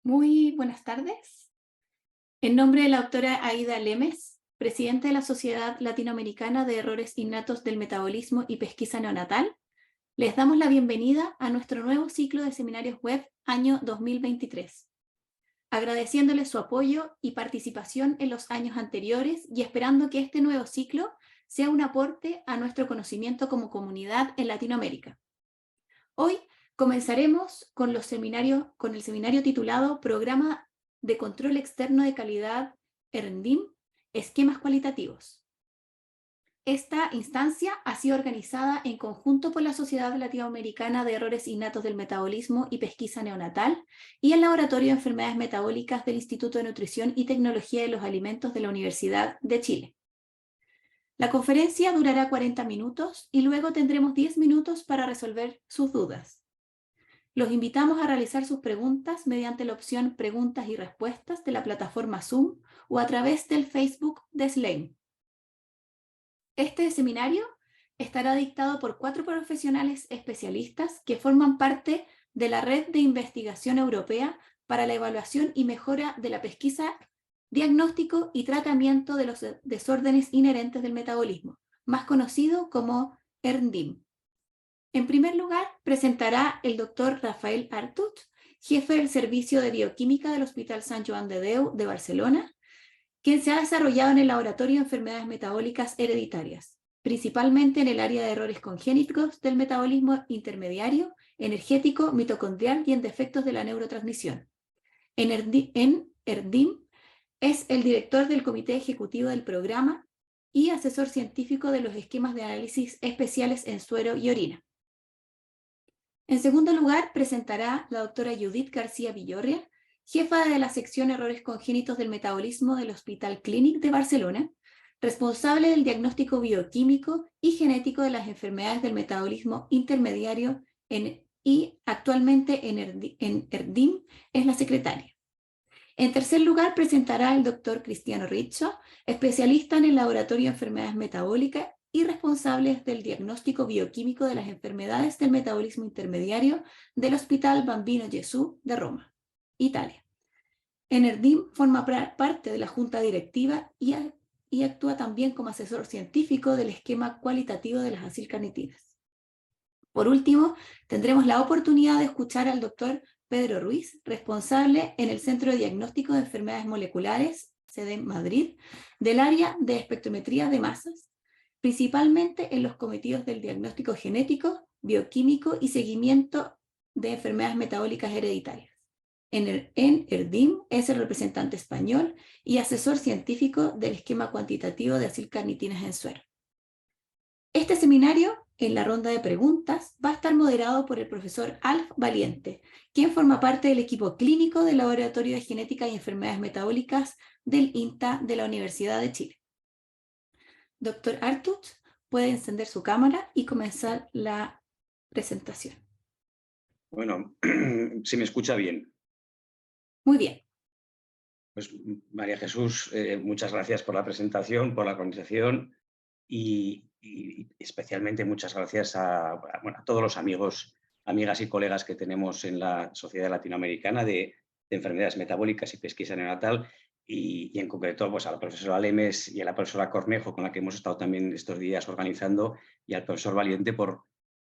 Muy buenas tardes. En nombre de la doctora Aida Lemes, presidenta de la Sociedad Latinoamericana de Errores Innatos del Metabolismo y Pesquisa Neonatal, les damos la bienvenida a nuestro nuevo ciclo de seminarios web año 2023, agradeciéndoles su apoyo y participación en los años anteriores y esperando que este nuevo ciclo sea un aporte a nuestro conocimiento como comunidad en Latinoamérica. Hoy comenzaremos con el seminario titulado Programa de Control Externo de Calidad ERNDIM, Esquemas Cualitativos. Esta instancia ha sido organizada en conjunto por la Sociedad Latinoamericana de Errores Innatos del Metabolismo y Pesquisa Neonatal y el Laboratorio de Enfermedades Metabólicas del Instituto de Nutrición y Tecnología de los Alimentos de la Universidad de Chile. La conferencia durará 40 minutos y luego tendremos 10 minutos para resolver sus dudas. Los invitamos a realizar sus preguntas mediante la opción Preguntas y Respuestas de la plataforma Zoom o a través del Facebook de SLAIM. Este seminario estará dictado por 4 profesionales especialistas que forman parte de la Red de Investigación Europea para la Evaluación y Mejora de la Pesquisa, Diagnóstico y Tratamiento de los Desórdenes Inherentes del Metabolismo, más conocido como ERNDIM. En primer lugar, presentará el doctor Rafael Artut, jefe del Servicio de Bioquímica del Hospital Sant Joan de Déu de Barcelona, quien se ha desarrollado en el Laboratorio de Enfermedades Metabólicas Hereditarias, principalmente en el área de errores congénitos del metabolismo intermediario, energético, mitocondrial y en defectos de la neurotransmisión. En ERDIM es el director del Comité Ejecutivo del Programa y asesor científico de los esquemas de análisis especiales en suero y orina. En segundo lugar, presentará la doctora Judith García Villorria, jefa de la sección Errores Congénitos del Metabolismo del Hospital Clínic de Barcelona, responsable del diagnóstico bioquímico y genético de las enfermedades del metabolismo intermediario y actualmente en ERDIM es la secretaria. En tercer lugar, presentará el doctor Cristiano Richo, especialista en el Laboratorio de Enfermedades Metabólicas y responsables del diagnóstico bioquímico de las enfermedades del metabolismo intermediario del Hospital Bambino Gesù de Roma, Italia. ERDIM forma parte de la Junta Directiva y actúa también como asesor científico del esquema cualitativo de las acilcarnitinas. Por último, tendremos la oportunidad de escuchar al doctor Pedro Ruiz, responsable en el Centro de Diagnóstico de Enfermedades Moleculares, sede en Madrid, del área de espectrometría de masas, principalmente en los cometidos del diagnóstico genético, bioquímico y seguimiento de enfermedades metabólicas hereditarias. En ERDIM es el representante español y asesor científico del esquema cuantitativo de acilcarnitinas en suero. Este seminario, en la ronda de preguntas, va a estar moderado por el profesor Alf Valiente, quien forma parte del equipo clínico del Laboratorio de Genética y Enfermedades Metabólicas del INTA de la Universidad de Chile. Doctor Artut, puede encender su cámara y comenzar la presentación. Bueno, si me escucha bien. Muy bien. Pues María Jesús, muchas gracias por la presentación, por la organización y especialmente muchas gracias a todos los amigos, amigas y colegas que tenemos en la Sociedad Latinoamericana de Enfermedades Metabólicas y Pesquisa Neonatal y en concreto pues, a la profesora Lemes y a la profesora Cornejo, con la que hemos estado también estos días organizando, y al profesor Valiente por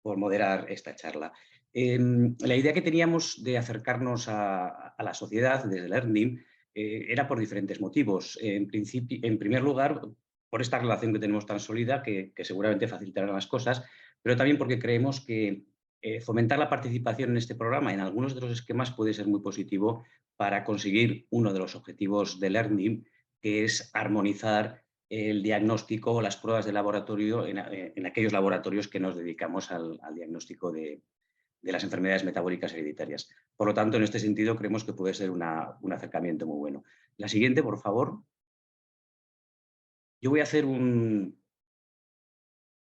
moderar esta charla. La idea que teníamos de acercarnos a la sociedad desde el ERNDIM era por diferentes motivos. En primer lugar, por esta relación que tenemos tan sólida, que seguramente facilitará las cosas, pero también porque creemos que fomentar la participación en este programa en algunos de los esquemas puede ser muy positivo para conseguir uno de los objetivos del ERNDIM, que es armonizar el diagnóstico o las pruebas de laboratorio en aquellos laboratorios que nos dedicamos al diagnóstico de las enfermedades metabólicas hereditarias. Por lo tanto, en este sentido, creemos que puede ser un acercamiento muy bueno. La siguiente, por favor. Yo voy a hacer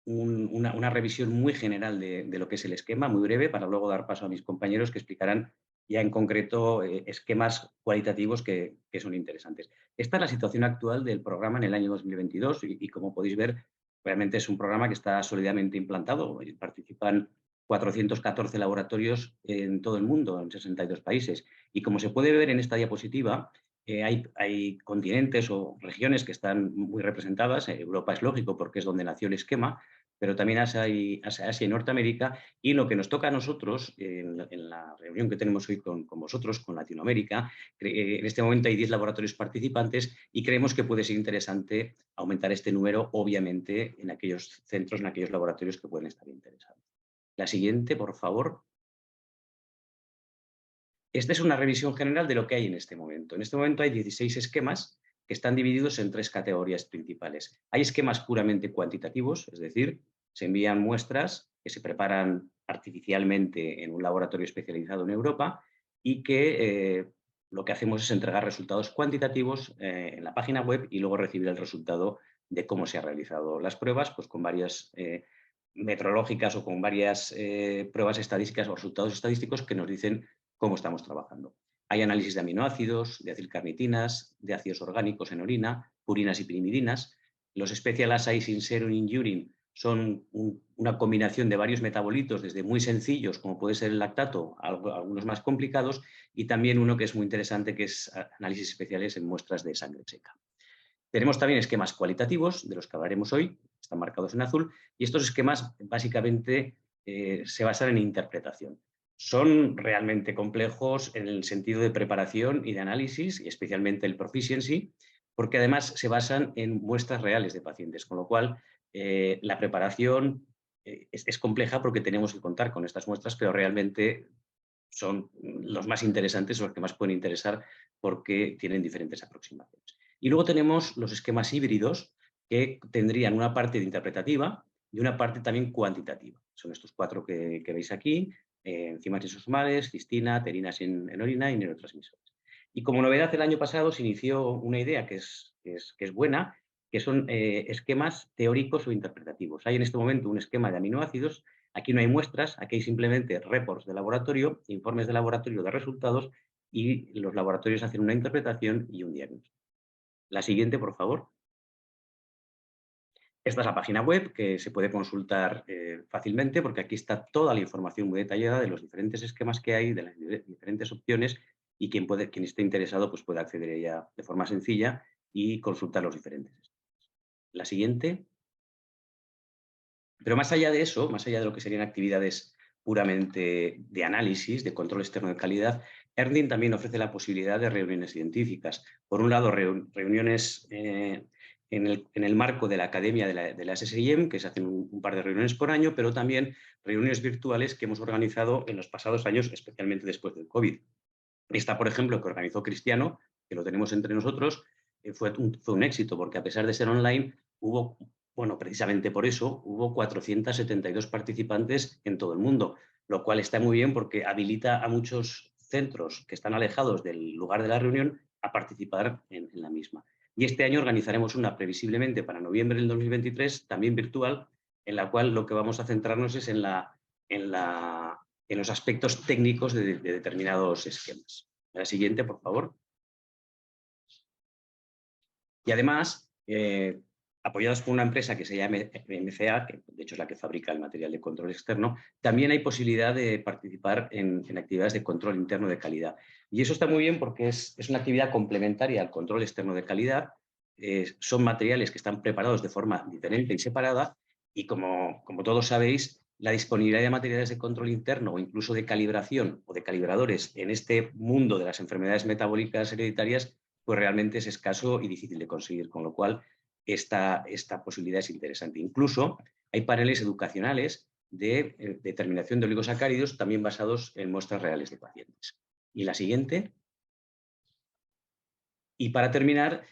una revisión muy general de lo que es el esquema, muy breve, para luego dar paso a mis compañeros que explicarán ya en concreto esquemas cualitativos que son interesantes. Esta es la situación actual del programa en el año 2022 y como podéis ver, realmente es un programa que está sólidamente implantado. Participan 414 laboratorios en todo el mundo, en 62 países. Y como se puede ver en esta diapositiva, hay continentes o regiones que están muy representadas. Europa es lógico porque es donde nació el esquema, pero también Asia y Norteamérica. Y lo que nos toca a nosotros, en la reunión que tenemos hoy con vosotros, con Latinoamérica, en este momento hay 10 laboratorios participantes y creemos que puede ser interesante aumentar este número, obviamente, en aquellos centros, en aquellos laboratorios que pueden estar interesados. La siguiente, por favor. Esta es una revisión general de lo que hay en este momento. En este momento hay 16 esquemas que están divididos en 3 categorías principales. Hay esquemas puramente cuantitativos, es decir, se envían muestras que se preparan artificialmente en un laboratorio especializado en Europa y que lo que hacemos es entregar resultados cuantitativos en la página web y luego recibir el resultado de cómo se han realizado las pruebas, pues con varias metrológicas o con varias pruebas estadísticas o resultados estadísticos que nos dicen cómo estamos trabajando. Hay análisis de aminoácidos, de acilcarnitinas, de ácidos orgánicos en orina, purinas y pirimidinas. Los Special Assays in Serum in Urine son una combinación de varios metabolitos, desde muy sencillos, como puede ser el lactato, a algunos más complicados, y también uno que es muy interesante, que es análisis especiales en muestras de sangre seca. Tenemos también esquemas cualitativos, de los que hablaremos hoy, están marcados en azul, y estos esquemas básicamente se basan en interpretación. Son realmente complejos en el sentido de preparación y de análisis, y especialmente el proficiency, porque además se basan en muestras reales de pacientes, con lo cual la preparación es compleja porque tenemos que contar con estas muestras, pero realmente son los más interesantes o los que más pueden interesar porque tienen diferentes aproximaciones. Y luego tenemos los esquemas híbridos que tendrían una parte de interpretativa y una parte también cuantitativa. Son estos 4 que veis aquí, enzimas lisosomales, cistina, terinas en orina y neurotransmisores. Y como novedad, el año pasado se inició una idea que es buena, que son esquemas teóricos o interpretativos. Hay en este momento un esquema de aminoácidos. Aquí no hay muestras, aquí hay simplemente reports de laboratorio, informes de laboratorio de resultados, y los laboratorios hacen una interpretación y un diagnóstico. La siguiente, por favor. Esta es la página web que se puede consultar fácilmente, porque aquí está toda la información muy detallada de los diferentes esquemas que hay, de las diferentes opciones, y quien esté interesado pues puede acceder a ella de forma sencilla y consultar los diferentes esquemas. La siguiente. Pero más allá de eso, más allá de lo que serían actividades puramente de análisis, de control externo de calidad, ERNDIN también ofrece la posibilidad de reuniones científicas. Por un lado, reuniones en el marco de la Academia de la SSIEM, que se hacen un par de reuniones por año, pero también reuniones virtuales que hemos organizado en los pasados años, especialmente después del COVID. Esta, por ejemplo, que organizó Cristiano, que lo tenemos entre nosotros, fue un éxito, porque a pesar de ser online, hubo, bueno, precisamente por eso, hubo 472 participantes en todo el mundo, lo cual está muy bien porque habilita a muchos centros que están alejados del lugar de la reunión a participar en la misma. Y este año organizaremos una previsiblemente para noviembre del 2023, también virtual, en la cual lo que vamos a centrarnos es en los aspectos técnicos de determinados esquemas. La siguiente, por favor. Y además, apoyados por una empresa que se llama MCA, que de hecho es la que fabrica el material de control externo, también hay posibilidad de participar en actividades de control interno de calidad. Y eso está muy bien porque es una actividad complementaria al control externo de calidad. Son materiales que están preparados de forma diferente y separada, y como todos sabéis, la disponibilidad de materiales de control interno o incluso de calibración o de calibradores en este mundo de las enfermedades metabólicas hereditarias pues realmente es escaso y difícil de conseguir, con lo cual esta posibilidad es interesante. Incluso hay paneles educacionales de determinación de oligosacáridos también basados en muestras reales de pacientes. Y la siguiente. Y para terminar,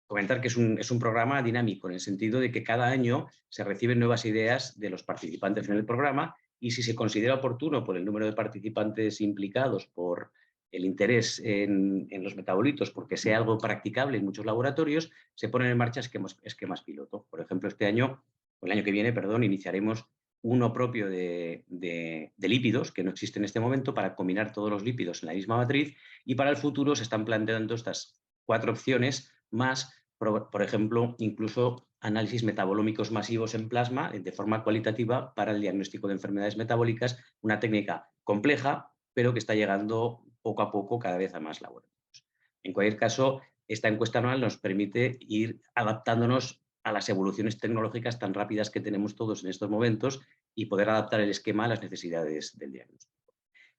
comentar que es un programa dinámico, en el sentido de que cada año se reciben nuevas ideas de los participantes en el programa, y si se considera oportuno por el número de participantes implicados, por el interés en los metabolitos, porque sea algo practicable en muchos laboratorios, se ponen en marcha esquemas piloto. Por ejemplo, el año que viene, iniciaremos uno propio de lípidos, que no existe en este momento, para combinar todos los lípidos en la misma matriz, y para el futuro se están planteando estas 4 opciones más, por ejemplo, incluso análisis metabolómicos masivos en plasma de forma cualitativa para el diagnóstico de enfermedades metabólicas, una técnica compleja, pero que está llegando poco a poco cada vez a más laboratorios. En cualquier caso, esta encuesta anual nos permite ir adaptándonos a las evoluciones tecnológicas tan rápidas que tenemos todos en estos momentos y poder adaptar el esquema a las necesidades del diagnóstico.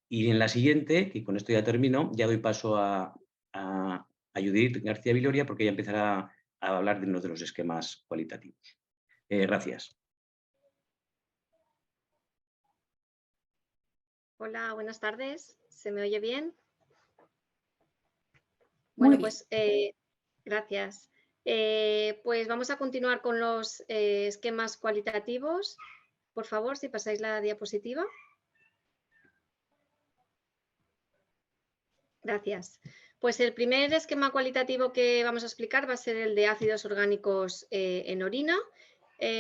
Y en la siguiente, que con esto ya termino, ya doy paso a Judith García Viloria, porque ella empezará a hablar de uno de los esquemas cualitativos. Gracias. Hola, buenas tardes. ¿Se me oye bien? Muy Bueno, bien. pues gracias. Pues vamos a continuar con los esquemas cualitativos. Por favor, si pasáis la diapositiva. Gracias. Pues el primer esquema cualitativo que vamos a explicar va a ser el de ácidos orgánicos en orina.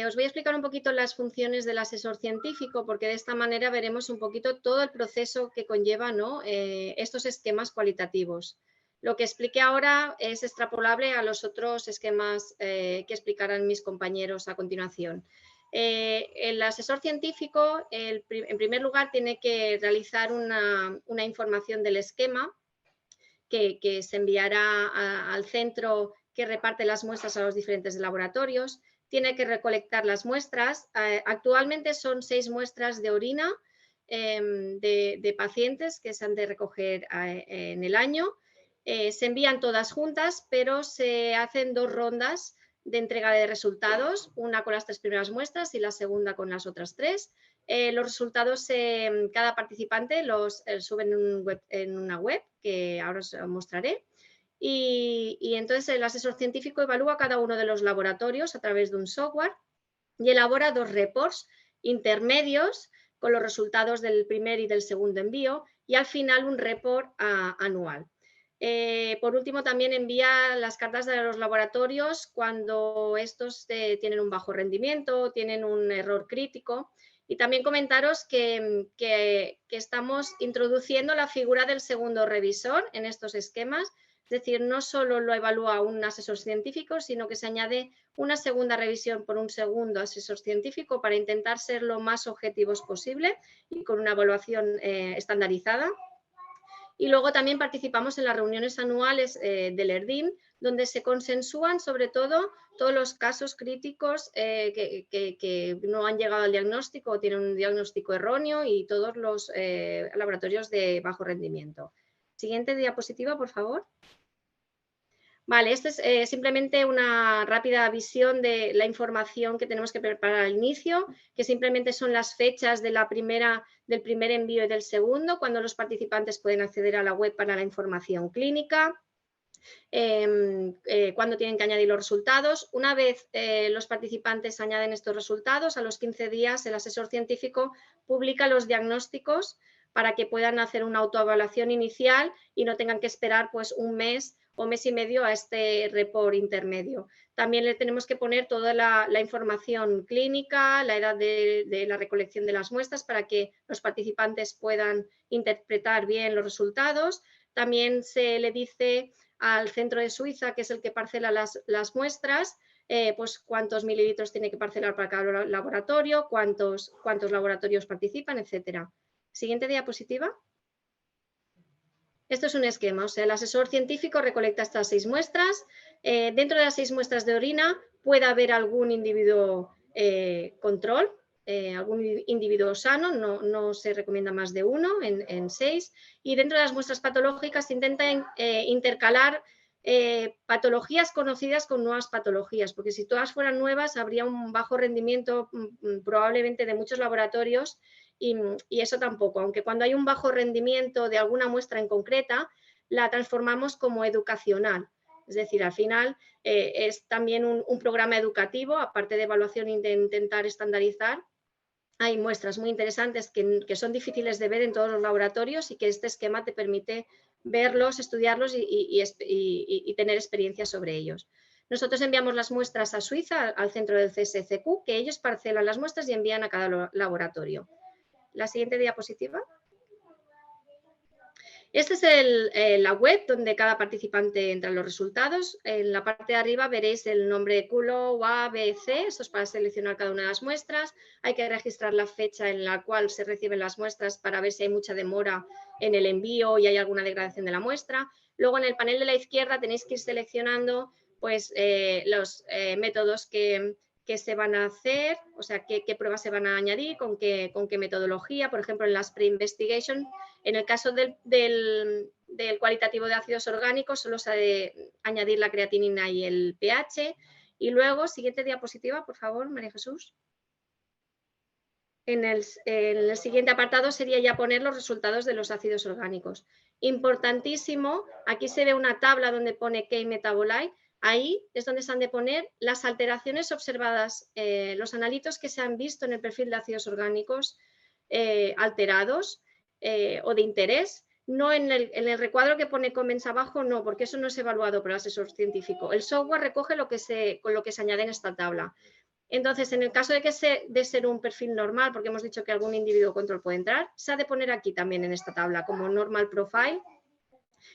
Os voy a explicar un poquito las funciones del asesor científico, porque de esta manera veremos un poquito todo el proceso que conlleva, ¿no? Estos esquemas cualitativos. Lo que expliqué ahora es extrapolable a los otros esquemas que explicarán mis compañeros a continuación. El asesor científico, en primer lugar, tiene que realizar una información del esquema que se enviará al centro que reparte las muestras a los diferentes laboratorios. Tiene que recolectar las muestras. Actualmente son 6 muestras de orina de pacientes que se han de recoger en el año. Se envían todas juntas, pero se hacen 2 rondas de entrega de resultados, una con las 3 primeras muestras y la segunda con las otras 3. Los resultados, cada participante los suben en una web que ahora os mostraré. Y entonces el asesor científico evalúa cada uno de los laboratorios a través de un software y elabora 2 reports intermedios con los resultados del primer y del segundo envío y al final un report anual. Por último, también envía las cartas de los laboratorios cuando estos tienen un bajo rendimiento, tienen un error crítico. Y también comentaros que estamos introduciendo la figura del segundo revisor en estos esquemas. Es decir, no solo lo evalúa un asesor científico, sino que se añade una segunda revisión por un segundo asesor científico para intentar ser lo más objetivos posible y con una evaluación estandarizada. Y luego también participamos en las reuniones anuales del ERDIM, donde se consensúan sobre todo todos los casos críticos que no han llegado al diagnóstico o tienen un diagnóstico erróneo y todos los laboratorios de bajo rendimiento. Siguiente diapositiva, por favor. Vale, esta es simplemente una rápida visión de la información que tenemos que preparar al inicio, que simplemente son las fechas de del primer envío y del segundo, cuando los participantes pueden acceder a la web para la información clínica, cuando tienen que añadir los resultados. Una vez los participantes añaden estos resultados, a los 15 días el asesor científico publica los diagnósticos para que puedan hacer una autoevaluación inicial y no tengan que esperar pues un mes o mes y medio a este report intermedio. También le tenemos que poner toda la información clínica, la edad de la recolección de las muestras para que los participantes puedan interpretar bien los resultados. También se le dice al centro de Suiza, que es el que parcela las muestras, pues cuántos mililitros tiene que parcelar para cada laboratorio, cuántos laboratorios participan, etcétera. Siguiente diapositiva. Esto es un esquema, o sea, el asesor científico recolecta estas 6 muestras. Dentro de las 6 muestras de orina puede haber algún individuo control, algún individuo sano, no se recomienda más de 1 en 6. Y dentro de las muestras patológicas se intenta intercalar patologías conocidas con nuevas patologías, porque si todas fueran nuevas habría un bajo rendimiento probablemente de muchos laboratorios. Y eso tampoco, aunque cuando hay un bajo rendimiento de alguna muestra en concreta, la transformamos como educacional. Es decir, al final es también un programa educativo, aparte de evaluación y de intentar estandarizar. Hay muestras muy interesantes que son difíciles de ver en todos los laboratorios y que este esquema te permite verlos, estudiarlos y tener experiencia sobre ellos. Nosotros enviamos las muestras a Suiza, al centro del CSCQ, que ellos parcelan las muestras y envían a cada laboratorio. La siguiente diapositiva. Esta es la web donde cada participante entra en los resultados. En la parte de arriba veréis el nombre de culo, A, B, C. Esto es para seleccionar cada una de las muestras. Hay que registrar la fecha en la cual se reciben las muestras para ver si hay mucha demora en el envío y hay alguna degradación de la muestra. Luego en el panel de la izquierda tenéis que ir seleccionando pues, los métodos que se van a hacer, o sea, qué pruebas se van a añadir, con qué metodología. Por ejemplo, en las pre-investigation, en el caso del cualitativo de ácidos orgánicos, solo se ha de añadir la creatinina y el pH. Y luego, siguiente diapositiva, por favor, María Jesús. En el siguiente apartado sería ya poner los resultados de los ácidos orgánicos. Importantísimo, aquí se ve una tabla donde pone Key Metabolite. Ahí es donde se han de poner las alteraciones observadas, los analitos que se han visto en el perfil de ácidos orgánicos alterados o de interés. No en el recuadro que pone comments abajo, no, porque eso no es evaluado por el asesor científico. El software recoge con lo que se añade en esta tabla. Entonces, en el caso de ser un perfil normal, porque hemos dicho que algún individuo control puede entrar, se ha de poner aquí también en esta tabla como normal profile.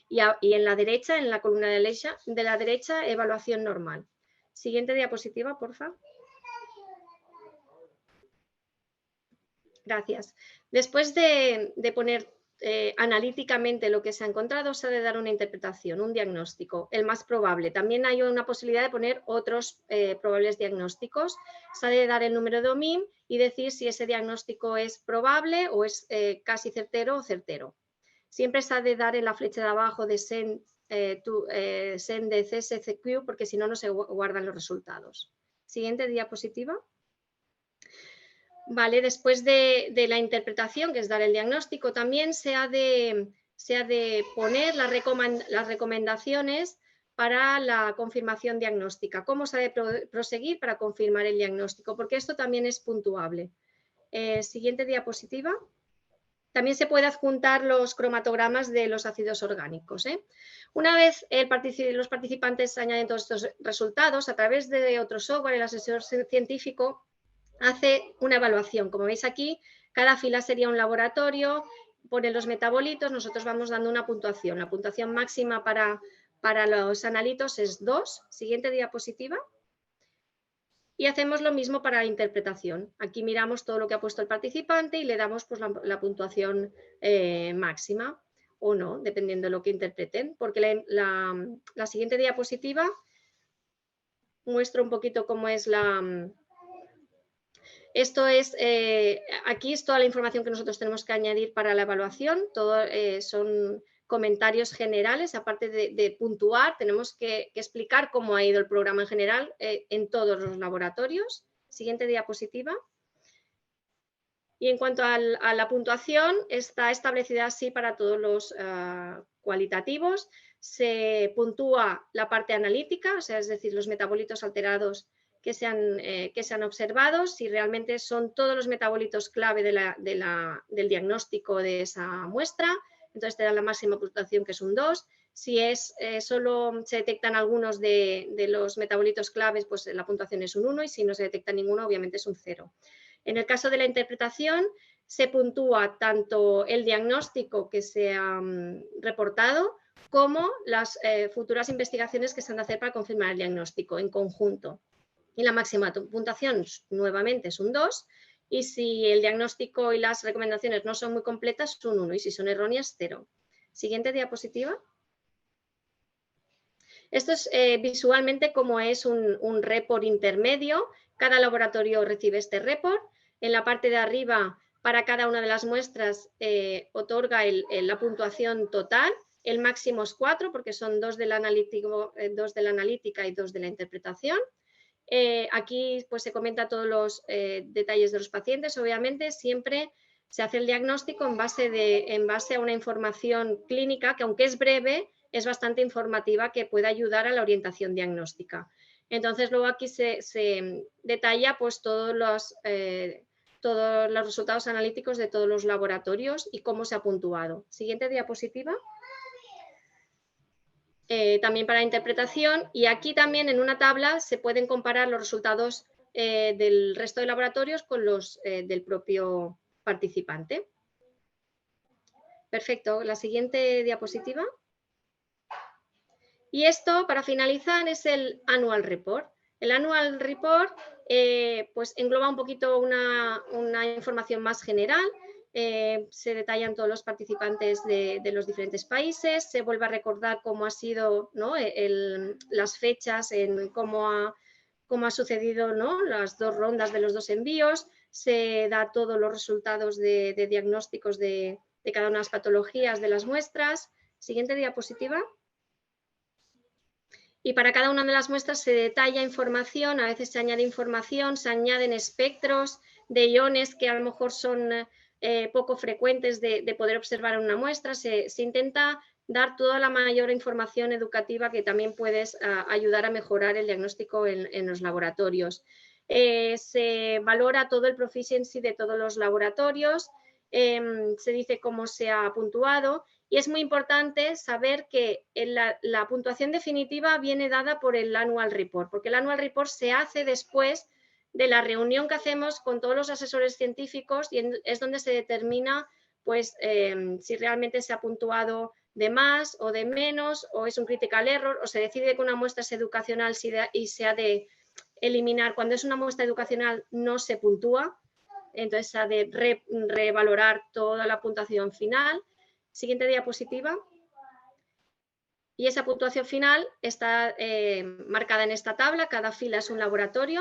Y en la derecha, en la columna de la derecha, evaluación normal. Siguiente diapositiva, por favor. Gracias. Después de poner analíticamente lo que se ha encontrado, se ha de dar una interpretación, un diagnóstico, el más probable. También hay una posibilidad de poner otros probables diagnósticos. Se ha de dar el número de OMIM y decir si ese diagnóstico es probable o es casi certero o certero. Siempre se ha de dar en la flecha de abajo de send de CSCQ, porque si no, no se guardan los resultados. Siguiente diapositiva. Vale, después de la interpretación, que es dar el diagnóstico, también se ha de poner las recomendaciones para la confirmación diagnóstica. ¿Cómo se ha de proseguir para confirmar el diagnóstico? Porque esto también es puntuable. Siguiente diapositiva. También se puede adjuntar los cromatogramas de los ácidos orgánicos. Una vez los participantes añaden todos estos resultados, a través de otro software, el asesor científico hace una evaluación. Como veis aquí, cada fila sería un laboratorio, pone los metabolitos, nosotros vamos dando una puntuación. La puntuación máxima para los analitos es 2. Siguiente diapositiva. Y hacemos lo mismo para la interpretación. Aquí miramos todo lo que ha puesto el participante y le damos pues, la puntuación máxima o no, dependiendo de lo que interpreten. Porque la siguiente diapositiva muestra un poquito cómo es Esto es, aquí es toda la información que nosotros tenemos que añadir para la evaluación. Todo son comentarios generales, aparte de puntuar, tenemos que explicar cómo ha ido el programa en general en todos los laboratorios. Siguiente diapositiva. Y en cuanto a la puntuación, está establecida así para todos los cualitativos. Se puntúa la parte analítica, o sea, es decir, los metabolitos alterados que se han observado, si realmente son todos los metabolitos clave del diagnóstico de esa muestra. Entonces te dan la máxima puntuación, que es un 2. Si solo se detectan algunos de los metabolitos claves, pues la puntuación es un 1, y si no se detecta ninguno, obviamente es un 0. En el caso de la interpretación, se puntúa tanto el diagnóstico que se ha reportado como las futuras investigaciones que se han de hacer para confirmar el diagnóstico en conjunto. Y la máxima puntuación nuevamente es un 2. Y si el diagnóstico y las recomendaciones no son muy completas, es un 1, y si son erróneas, 0. Siguiente diapositiva. Esto es visualmente como es un report intermedio. Cada laboratorio recibe este report. En la parte de arriba, para cada una de las muestras, otorga la puntuación total. El máximo es 4, porque son 2 de la analítica y 2 de la interpretación. Aquí pues, se comenta todos los detalles de los pacientes. Obviamente siempre se hace el diagnóstico en base a una información clínica que, aunque es breve, es bastante informativa, que puede ayudar a la orientación diagnóstica. Entonces luego aquí se detalla pues, todos los resultados analíticos de todos los laboratorios y cómo se ha puntuado. Siguiente diapositiva. También para interpretación, y aquí también en una tabla se pueden comparar los resultados del resto de laboratorios con los del propio participante. Perfecto. La siguiente diapositiva. Y esto, para finalizar, es el Annual Report. El Annual Report pues engloba un poquito una información más general. Se detallan todos los participantes de los diferentes países, se vuelve a recordar cómo ha sido, ¿no?, las fechas, en cómo ha sucedido, ¿no?, las 2 rondas de los 2 envíos, se da todos los resultados de diagnósticos de cada una de las patologías de las muestras. Siguiente diapositiva. Y para cada una de las muestras se detalla información, a veces se añade información, se añaden espectros de iones que a lo mejor son poco frecuentes de poder observar en una muestra. Se intenta dar toda la mayor información educativa que también puedes ayudar a mejorar el diagnóstico en los laboratorios. Se valora todo el proficiency de todos los laboratorios, se dice cómo se ha puntuado. Y es muy importante saber que la puntuación definitiva viene dada por el Annual Report, porque el Annual Report se hace después de la reunión que hacemos con todos los asesores científicos y es donde se determina pues, si realmente se ha puntuado de más o de menos, o es un critical error, o se decide que una muestra es educacional y se ha de eliminar. Cuando es una muestra educacional no se puntúa, entonces se ha de revalorar toda la puntuación final. Siguiente diapositiva. Y esa puntuación final está marcada en esta tabla, cada fila es un laboratorio.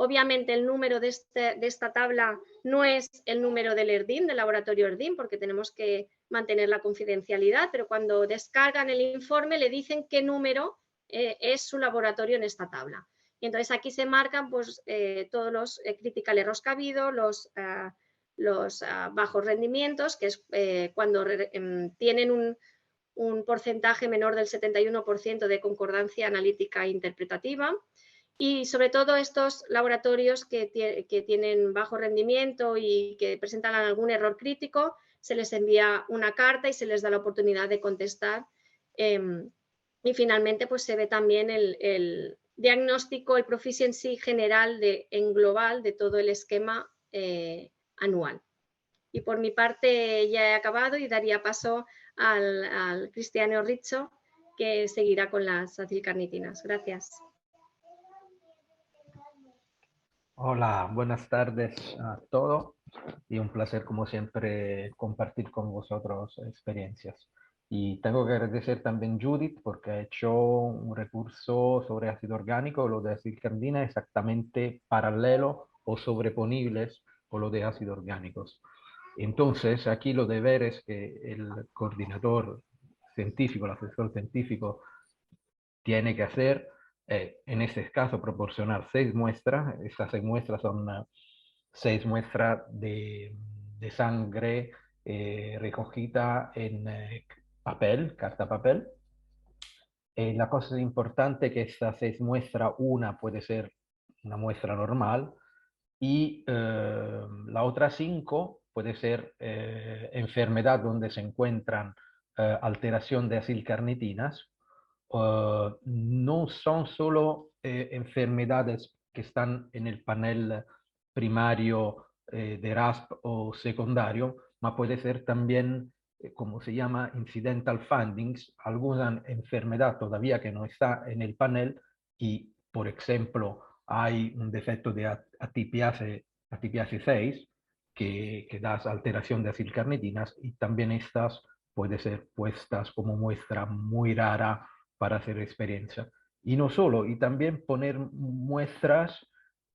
Obviamente el número de esta tabla no es el número del ERDIM, del laboratorio ERDIM, porque tenemos que mantener la confidencialidad, pero cuando descargan el informe le dicen qué número es su laboratorio en esta tabla. Y entonces aquí se marcan pues, todos los critical errors que ha habido, los bajos rendimientos, que es cuando tienen un porcentaje menor del 71% de concordancia analítica e interpretativa. Y sobre todo estos laboratorios que tienen bajo rendimiento y que presentan algún error crítico, se les envía una carta y se les da la oportunidad de contestar. Y finalmente pues se ve también el diagnóstico, el proficiency general en global de todo el esquema anual. Y por mi parte ya he acabado y daría paso al Cristiano Riccio, que seguirá con las acilcarnitinas. Gracias. Hola, buenas tardes a todos y un placer como siempre compartir con vosotros experiencias. Y tengo que agradecer también a Judith porque ha hecho un recurso sobre ácido orgánico, lo de acilcarnitina exactamente paralelo o sobreponibles con lo de ácidos orgánicos. Entonces, aquí lo deber es que el coordinador científico, el asesor científico, tiene que hacer, en este caso, proporcionar 6 muestras. Estas 6 muestras son 6 muestras de sangre recogida en papel, carta papel. La cosa importante es que estas 6 muestras, una puede ser una muestra normal, y la otra 5 puede ser enfermedad donde se encuentran alteración de acilcarnitinas. No son solo enfermedades que están en el panel primario de RASP o secundario, pero puede ser también, como se llama, incidental findings, alguna enfermedad todavía que no está en el panel y, por ejemplo, hay un defecto de atipiase 6 que da alteración de acilcarnitinas, y también estas pueden ser puestas como muestra muy rara para hacer experiencia. Y no solo, y también poner muestras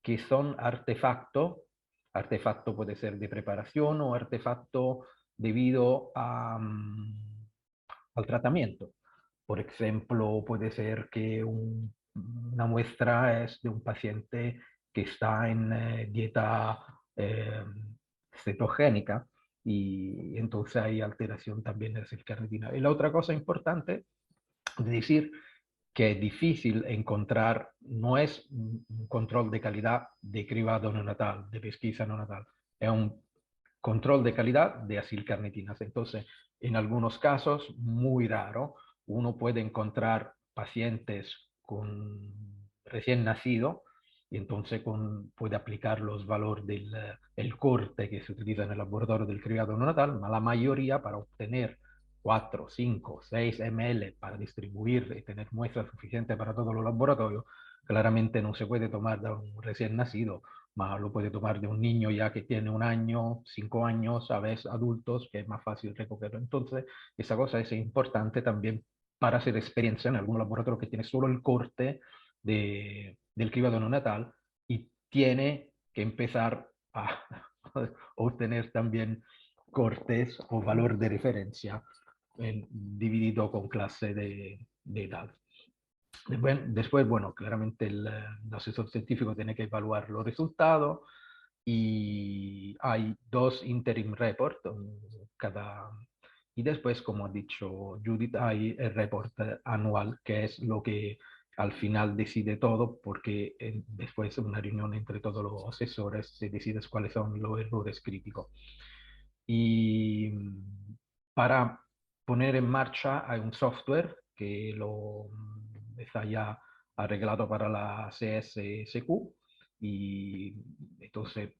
que son artefacto puede ser de preparación o artefacto debido al tratamiento. Por ejemplo, puede ser que una muestra es de un paciente que está en dieta cetogénica y entonces hay alteración también de la acilcarnitina. Y la otra cosa importante es decir que es difícil encontrar, no es un control de calidad de cribado neonatal, de pesquisa neonatal, es un control de calidad de acilcarnitinas. Entonces, en algunos casos, muy raro, uno puede encontrar pacientes con recién nacido y entonces puede aplicar los valores del el corte que se utiliza en el laboratorio del criado neonatal, pero la mayoría para obtener 4, 5, 6 ml para distribuir y tener muestras suficientes para todos los laboratorios, claramente no se puede tomar de un recién nacido, pero lo puede tomar de un niño ya que tiene 1 año, 5 años, a veces adultos, que es más fácil recogerlo. Entonces, esa cosa es importante también para hacer experiencia en algún laboratorio que tiene solo el corte del cribado neonatal y tiene que empezar a obtener también cortes o valor de referencia dividido con clase de edad. Después, bueno, claramente el asesor científico tiene que evaluar los resultados y hay 2 interim reports cada. Y después, como ha dicho Judith, hay el report anual, que es lo que al final decide todo, porque después de una reunión entre todos los asesores se decide cuáles son los errores críticos. Y para poner en marcha hay un software que está ya arreglado para la CSSQ y entonces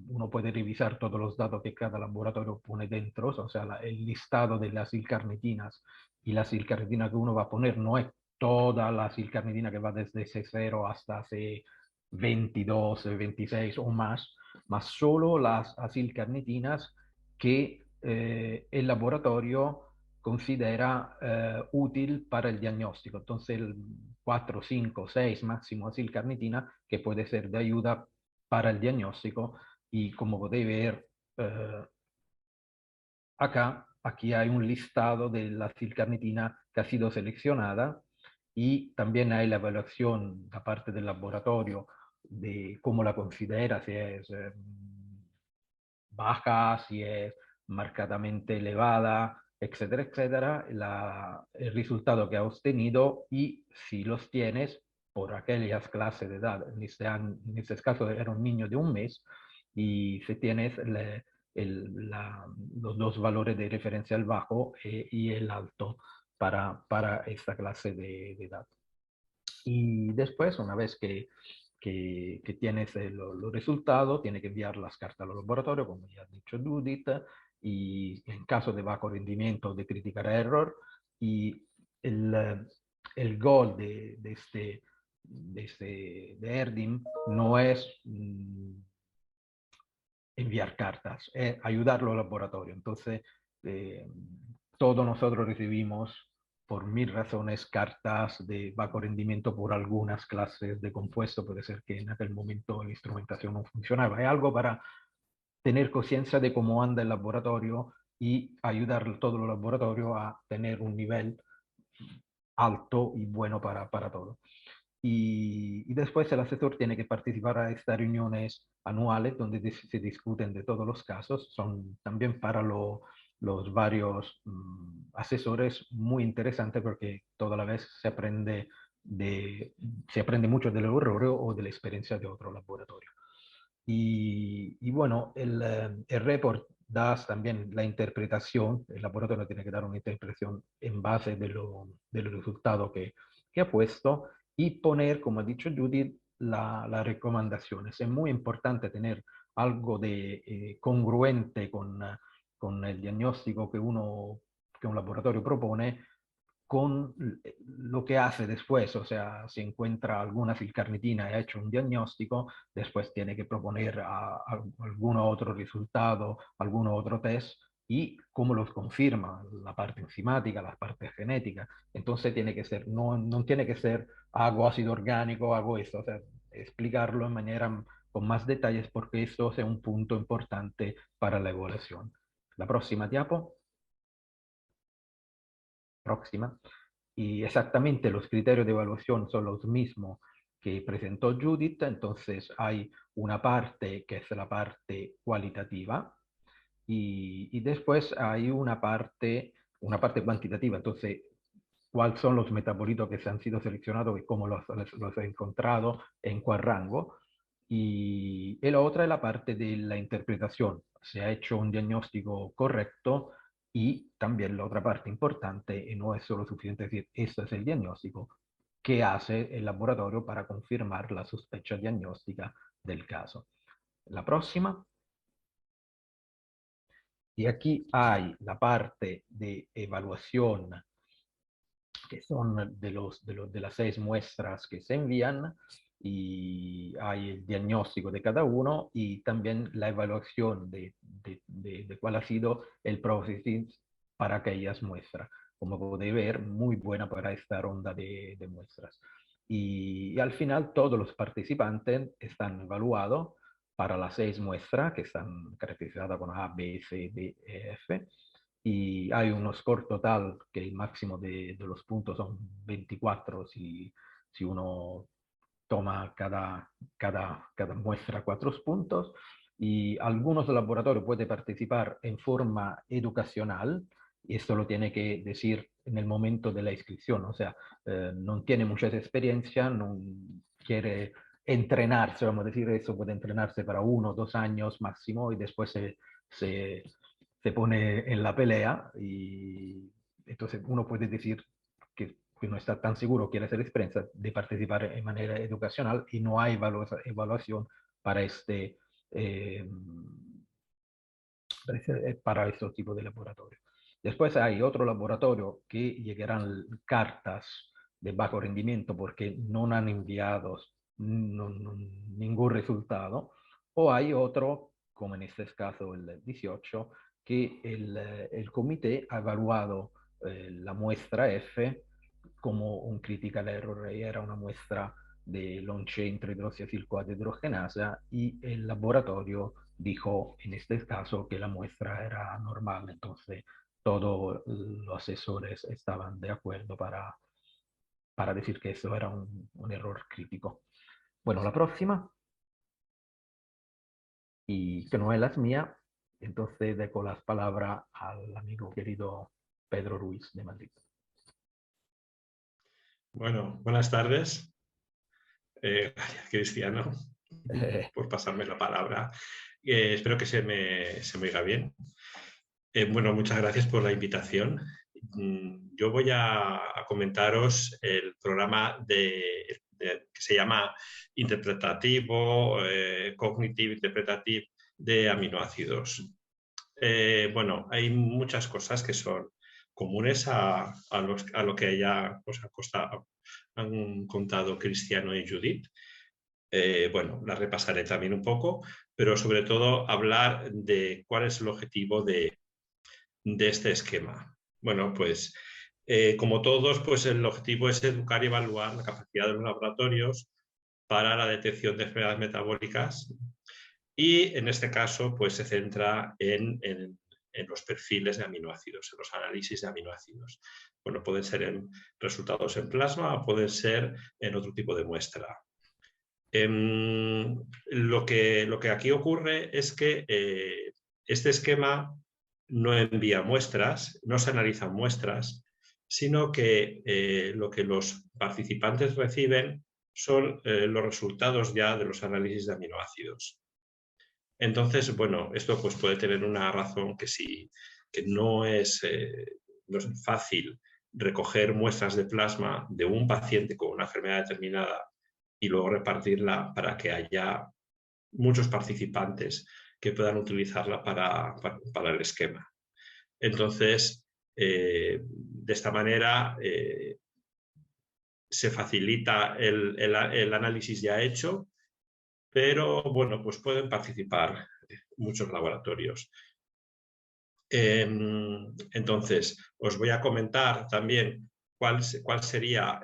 uno puede revisar todos los datos que cada laboratorio pone dentro, o sea, el listado de las silcarnitinas y la silcarnitina que uno va a poner no es toda la silcarnitina que va desde C0 hasta C22, C26 o más solo las acilcarnitinas que el laboratorio considera útil para el diagnóstico. Entonces, el 4, 5, 6 máximo acilcarnitina que puede ser de ayuda para el diagnóstico. Y como podéis ver aquí hay un listado de la acilcarnitina que ha sido seleccionada y también hay la evaluación da parte del laboratorio de cómo la considera, si es baja, si es marcadamente elevada, etcétera, etcétera, el resultado que ha obtenido y si los tienes por aquellas clases de edad. En este caso era un niño de 1 mes y si tienes los 2 valores de referencia, el bajo y el alto para esta clase de edad. Y después, una vez que tienes los resultados, tiene que enviar las cartas al laboratorio, como ya ha dicho Judith, y en caso de bajo rendimiento de criticar error, y el goal de ERDIM no es enviar cartas, es ayudarlo al laboratorio. Entonces, todos nosotros recibimos por 1000 razones cartas de bajo rendimiento por algunas clases de compuesto. Puede ser que en aquel momento la instrumentación no funcionaba. Es algo para tener conciencia de cómo anda el laboratorio y ayudar a todo el laboratorio a tener un nivel alto y bueno para todo. Y después el asesor tiene que participar a estas reuniones anuales donde se discuten de todos los casos. Son también para los varios asesores muy interesantes porque toda la vez se aprende mucho del error o de la experiencia de otro laboratorio. Y bueno, el report da también la interpretación, el laboratorio tiene que dar una interpretación en base del resultado que ha puesto y poner, como ha dicho Judith, las recomendaciones. Es muy importante tener algo de congruente con el diagnóstico que un laboratorio propone con lo que hace después, o sea, si encuentra alguna filcarnitina y ha hecho un diagnóstico, después tiene que proponer algún otro resultado, algún otro test y cómo los confirma, la parte enzimática, la parte genética. Entonces tiene que ser, no tiene que ser hago ácido orgánico, hago esto, o sea, explicarlo de manera con más detalles porque esto es un punto importante para la evaluación. La próxima diapo. Próxima. Y exactamente los criterios de evaluación son los mismos que presentó Judith. Entonces hay una parte que es la parte cualitativa y después hay una parte cuantitativa. Entonces, cuáles son los metabolitos que se han sido seleccionados y cómo los he encontrado, en cuál rango. Y la otra es la parte de la interpretación. Se ha hecho un diagnóstico correcto y también la otra parte importante, y no es solo suficiente decir, este es el diagnóstico, que hace el laboratorio para confirmar la sospecha diagnóstica del caso. La próxima. Y aquí hay la parte de evaluación, que son de las 6 muestras que se envían, y hay el diagnóstico de cada uno y también la evaluación de cuál ha sido el processing para aquellas muestras. Como podéis ver, muy buena para esta ronda de muestras. Y al final todos los participantes están evaluados para las 6 muestras que están caracterizadas con A, B, C, D, E, F. Y hay un score total que el máximo de los puntos son 24 si uno toma cada muestra 4 puntos. Y algunos laboratorios pueden participar en forma educacional, y esto lo tiene que decir en el momento de la inscripción, o sea, no tiene mucha experiencia, no quiere entrenarse, vamos a decir eso, puede entrenarse para 1 o 2 años máximo y después se pone en la pelea, y entonces uno puede decir que no está tan seguro, quiere hacer experiencia de participar en manera educacional, y no hay evaluación para para estos tipos de laboratorios. Después hay otro laboratorio que llegarán cartas de bajo rendimiento porque no han enviado ningún resultado, o hay otro, como en este caso el 18, que el comité ha evaluado la muestra F como un critical error, y era una muestra de long chain hidroxiacil-CoA hidrogenasa, y el laboratorio dijo en este caso que la muestra era normal. Entonces todos los asesores estaban de acuerdo para decir que eso era un error crítico. Bueno, la próxima, y que no es la mía, entonces dejo las palabras al amigo querido Pedro Ruiz de Madrid. Bueno, buenas tardes. Gracias, Cristiano, por pasarme la palabra. Espero que se me oiga bien. Bueno, muchas gracias por la invitación. Yo voy a comentaros el programa que se llama Interpretativo, Cognitive Interpretative de aminoácidos. Bueno, hay muchas cosas que son comunes a lo que ya han contado Cristiano y Judith. Bueno, las repasaré también un poco, pero sobre todo hablar de cuál es el objetivo de este esquema. Bueno, pues como todos, pues el objetivo es educar y evaluar la capacidad de los laboratorios para la detección de enfermedades metabólicas, y en este caso pues se centra en los perfiles de aminoácidos, en los análisis de aminoácidos. Bueno, pueden ser en resultados en plasma o pueden ser en otro tipo de muestra. Lo que aquí ocurre es que este esquema no envía muestras, no se analizan muestras, sino que lo que los participantes reciben son los resultados ya de los análisis de aminoácidos. Entonces, bueno, esto pues puede tener una razón, que no es fácil recoger muestras de plasma de un paciente con una enfermedad determinada y luego repartirla para que haya muchos participantes que puedan utilizarla para el esquema. Entonces, de esta manera se facilita el análisis ya hecho, pero bueno, pues pueden participar muchos laboratorios. Entonces, os voy a comentar también cuál sería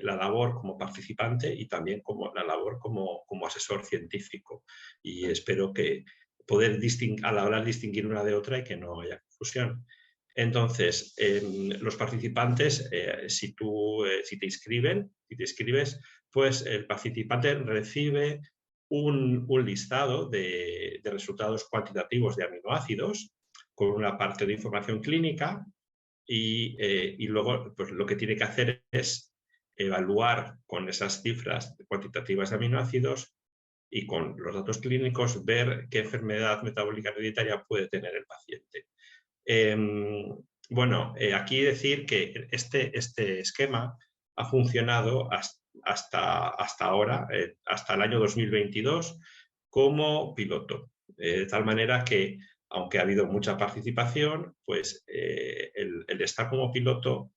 la labor como participante y también la labor como asesor científico. Y espero que poder al hablar distinguir una de otra y que no haya confusión. Entonces, los participantes, si te inscribes, pues el participante recibe un listado de resultados cuantitativos de aminoácidos con una parte de información clínica, y luego pues, lo que tiene que hacer es evaluar con esas cifras cuantitativas de aminoácidos y con los datos clínicos ver qué enfermedad metabólica hereditaria puede tener el paciente. Bueno, aquí decir que este esquema ha funcionado hasta ahora, hasta el año 2022, como piloto. De tal manera que, aunque ha habido mucha participación, pues el estar como piloto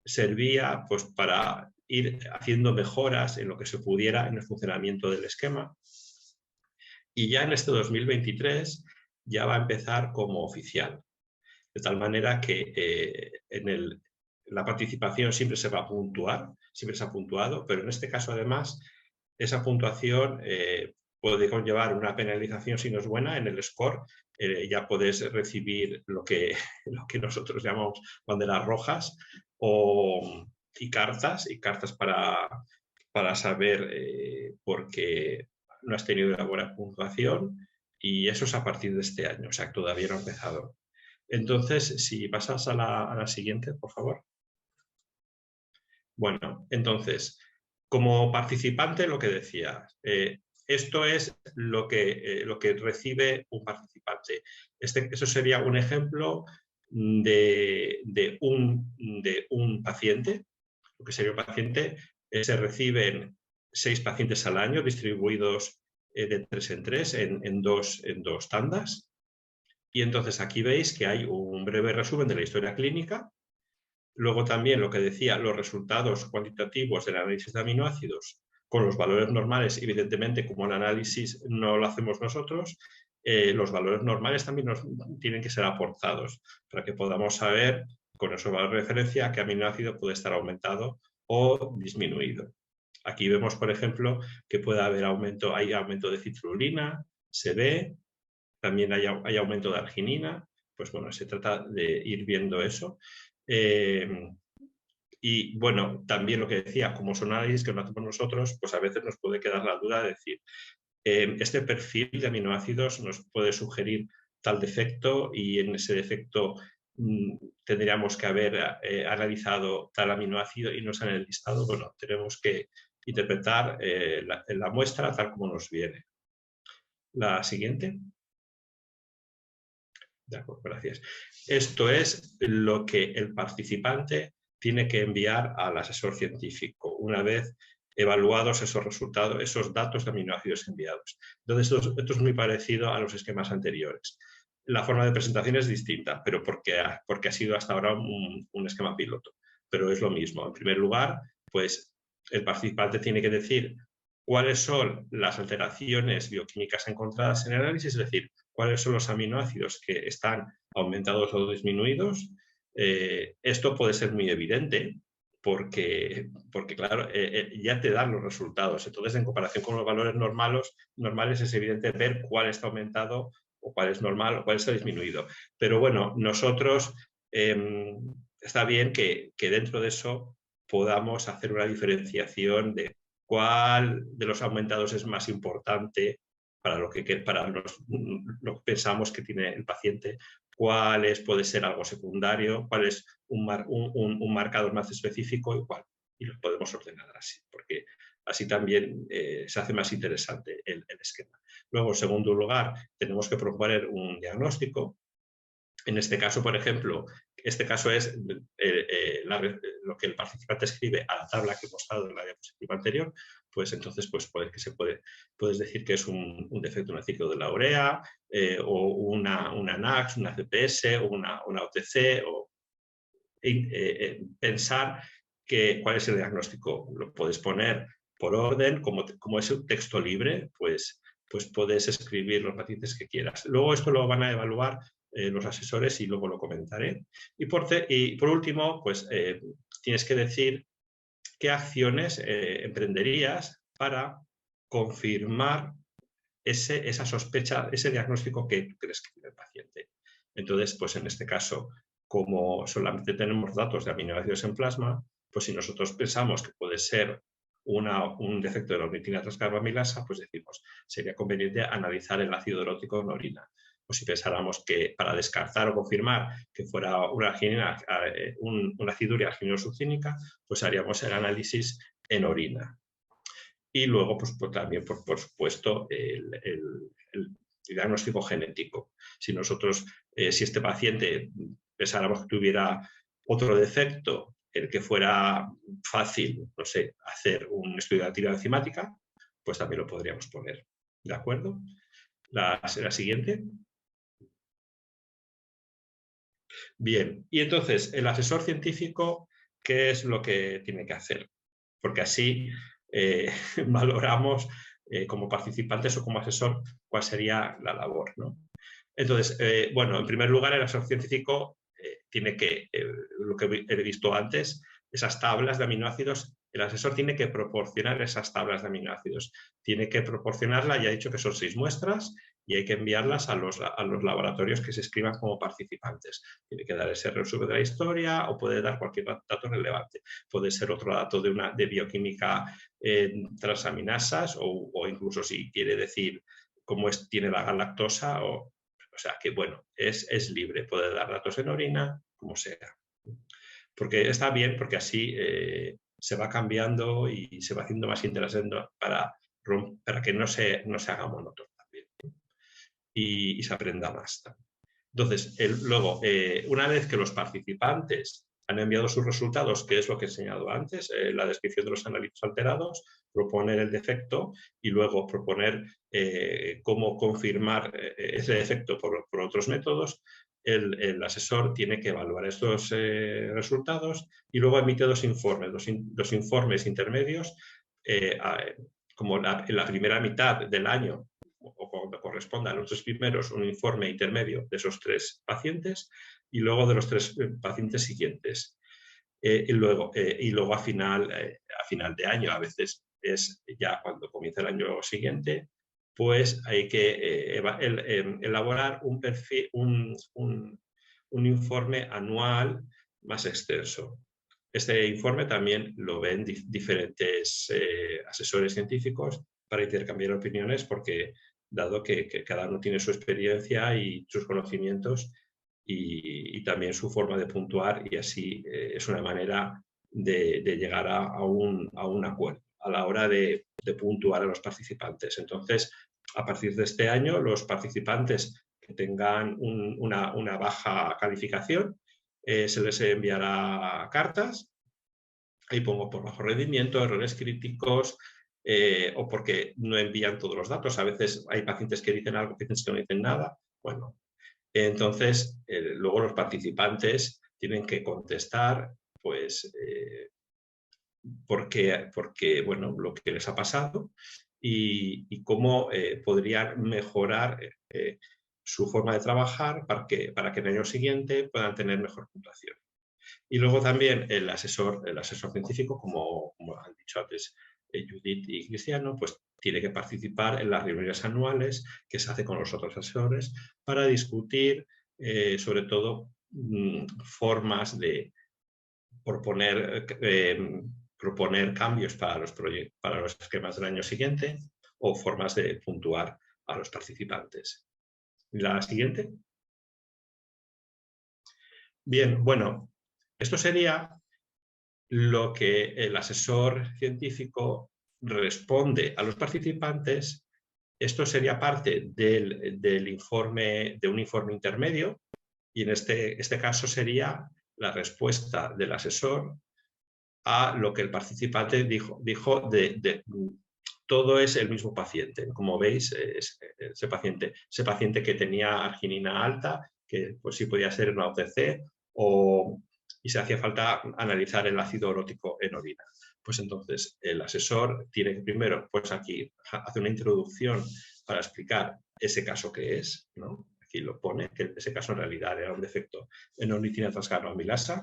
servía pues, para ir haciendo mejoras en lo que se pudiera en el funcionamiento del esquema. Y ya en este 2023 ya va a empezar como oficial. De tal manera que la participación siempre se va a puntuar, siempre se ha puntuado, pero en este caso además esa puntuación puede conllevar una penalización si no es buena en el score. Ya podés recibir lo que nosotros llamamos banderas rojas y cartas para saber por qué no has tenido una buena puntuación, y eso es a partir de este año, o sea que todavía no ha empezado. Entonces, si pasas a la siguiente, por favor. Bueno, entonces, como participante, lo que decía, esto es lo que recibe un participante. Eso sería un ejemplo de un paciente. Lo que sería un paciente, se reciben 6 pacientes al año distribuidos de 3 en 3 en dos tandas. Y entonces aquí veis que hay un breve resumen de la historia clínica. Luego también lo que decía, los resultados cuantitativos del análisis de aminoácidos con los valores normales. Evidentemente, como el análisis no lo hacemos nosotros, los valores normales también nos tienen que ser aportados para que podamos saber con esos valores de referencia qué aminoácido puede estar aumentado o disminuido. Aquí vemos, por ejemplo, que puede haber hay aumento de citrulina, se ve. También hay aumento de arginina, pues bueno, se trata de ir viendo eso. Y bueno, también lo que decía, como son análisis que no hacemos nosotros, pues a veces nos puede quedar la duda de decir, este perfil de aminoácidos nos puede sugerir tal defecto, y en ese defecto tendríamos que haber analizado tal aminoácido y no está en el listado. Bueno, tenemos que interpretar la muestra tal como nos viene. La siguiente. De acuerdo, gracias. Esto es lo que el participante tiene que enviar al asesor científico una vez evaluados esos resultados, esos datos de aminoácidos enviados. Entonces, esto es muy parecido a los esquemas anteriores. La forma de presentación es distinta, pero porque ha sido hasta ahora un esquema piloto. Pero es lo mismo. En primer lugar, pues el participante tiene que decir cuáles son las alteraciones bioquímicas encontradas en el análisis, es decir, cuáles son los aminoácidos que están aumentados o disminuidos. Esto puede ser muy evidente porque claro, ya te dan los resultados. Entonces, en comparación con los valores normales es evidente ver cuál está aumentado o cuál es normal o cuál está disminuido. Pero bueno, nosotros está bien que dentro de eso podamos hacer una diferenciación de cuál de los aumentados es más importante para lo que pensamos que tiene el paciente, cuál puede ser algo secundario, cuál es un marcador más específico y lo podemos ordenar así, porque así también se hace más interesante el esquema. Luego, en segundo lugar, tenemos que proponer un diagnóstico. En este caso, por ejemplo, este caso es lo que el participante escribe a la tabla que he mostrado en la diapositiva anterior, pues entonces puedes decir que es un defecto en el ciclo de la urea, o una NACS, una CPS, o una OTC, o pensar cuál es el diagnóstico. Lo puedes poner por orden, como es un texto libre, pues puedes escribir los pacientes que quieras. Luego esto lo van a evaluar los asesores y luego lo comentaré. Y por último, pues tienes que decir qué acciones emprenderías para confirmar esa sospecha, ese diagnóstico que tú crees que tiene el paciente. Entonces, pues en este caso, como solamente tenemos datos de aminoácidos en plasma, pues si nosotros pensamos que puede ser un defecto de la ornitina transcarbamilasa, pues decimos, sería conveniente analizar el ácido erótico en orina. O si pensáramos que para descartar o confirmar que fuera una aciduria argininosuccínica, pues haríamos el análisis en orina. Y luego, pues también, por supuesto, el diagnóstico genético. Si nosotros, si este paciente pensáramos que tuviera otro defecto el que fuera fácil, no sé, hacer un estudio de actividad enzimática, pues también lo podríamos poner. ¿De acuerdo? La siguiente. Bien, y entonces el asesor científico, ¿qué es lo que tiene que hacer? Porque así valoramos como participantes o como asesor cuál sería la labor, ¿no? Entonces, bueno, en primer lugar, el asesor científico tiene que, lo que he visto antes, esas tablas de aminoácidos, el asesor tiene que proporcionar esas tablas de aminoácidos. Tiene que proporcionarlas, ya he dicho que son 6 muestras, y hay que enviarlas a los laboratorios que se inscriban como participantes. Tiene que dar ese resumen de la historia o puede dar cualquier dato relevante. Puede ser otro dato de bioquímica transaminasas o incluso si quiere decir cómo tiene la galactosa o sea que, bueno, es libre, puede dar datos en orina, como sea. Porque está bien, porque así se va cambiando y se va haciendo más interesante para que no se haga monótono también y se aprenda más también. Entonces, luego, una vez que los participantes han enviado sus resultados, que es lo que he enseñado antes, la descripción de los analitos alterados, proponer el defecto y luego proponer cómo confirmar ese defecto por otros métodos, el asesor tiene que evaluar estos resultados y luego emite 2 informes, dos informes intermedios, como en la primera mitad del año o cuando corresponda a los 3 primeros, un informe intermedio de esos 3 pacientes y luego de los 3 pacientes siguientes. Y luego a final de año, a veces es ya cuando comienza el año siguiente, pues hay que elaborar un perfil, un informe anual más extenso. Este informe también lo ven diferentes asesores científicos para intercambiar opiniones porque dado que cada uno tiene su experiencia y sus conocimientos y también su forma de puntuar y así es una manera de llegar a un acuerdo a la hora de puntuar a los participantes. Entonces, a partir de este año, los participantes que tengan una baja calificación, se les enviará cartas, ahí pongo por bajo rendimiento, errores críticos, o porque no envían todos los datos. A veces hay pacientes que dicen algo, pacientes que no dicen nada. Bueno, entonces luego los participantes tienen que contestar, pues, porque bueno, lo que les ha pasado y cómo podrían mejorar su forma de trabajar para que el año siguiente puedan tener mejor puntuación. Y luego también el asesor científico, como han dicho antes Judith y Cristiano, pues tiene que participar en las reuniones anuales que se hace con los otros asesores para discutir sobre todo formas de proponer cambios para los esquemas del año siguiente o formas de puntuar a los participantes. La siguiente. Bien, bueno, esto sería lo que el asesor científico responde a los participantes. Esto sería parte del informe, de un informe intermedio, y en este caso sería la respuesta del asesor a lo que el participante dijo todo es el mismo paciente. Como veis, ese paciente que tenía arginina alta, que pues sí podía ser una OTC, y se hacía falta analizar el ácido orótico en orina. Pues entonces el asesor tiene que primero, pues aquí hace una introducción para explicar ese caso que es, ¿no? Aquí lo pone, que ese caso en realidad era un defecto en ornitina transcarbamilasa.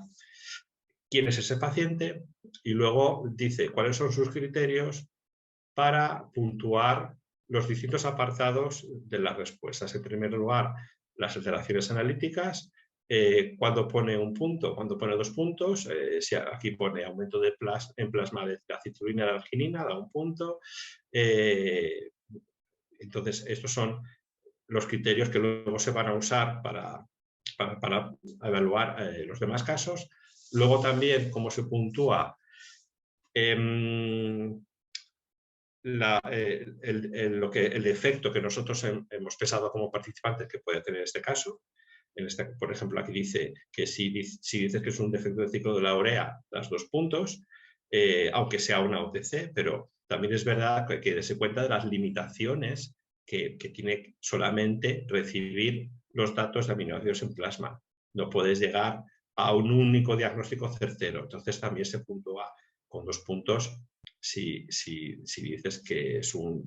¿Quién es ese paciente? Y luego dice cuáles son sus criterios para puntuar los distintos apartados de las respuestas. En primer lugar, las alteraciones analíticas, cuando pone un punto, cuando pone 2 puntos, si aquí pone aumento en plasma de acetilcolina de arginina, da un punto. Entonces, estos son los criterios que luego se van a usar para evaluar los demás casos. Luego también, cómo se puntúa el defecto que nosotros hemos pesado como participantes que puede tener este caso. Por ejemplo, aquí dice que si dices que es un defecto de ciclo de la urea, das 2 puntos, aunque sea una OTC, pero también es verdad que hay que darse cuenta de las limitaciones que tiene solamente recibir los datos de aminoácidos en plasma. No puedes llegar a un único diagnóstico certero. Entonces también se puntúa con 2 puntos si dices que es un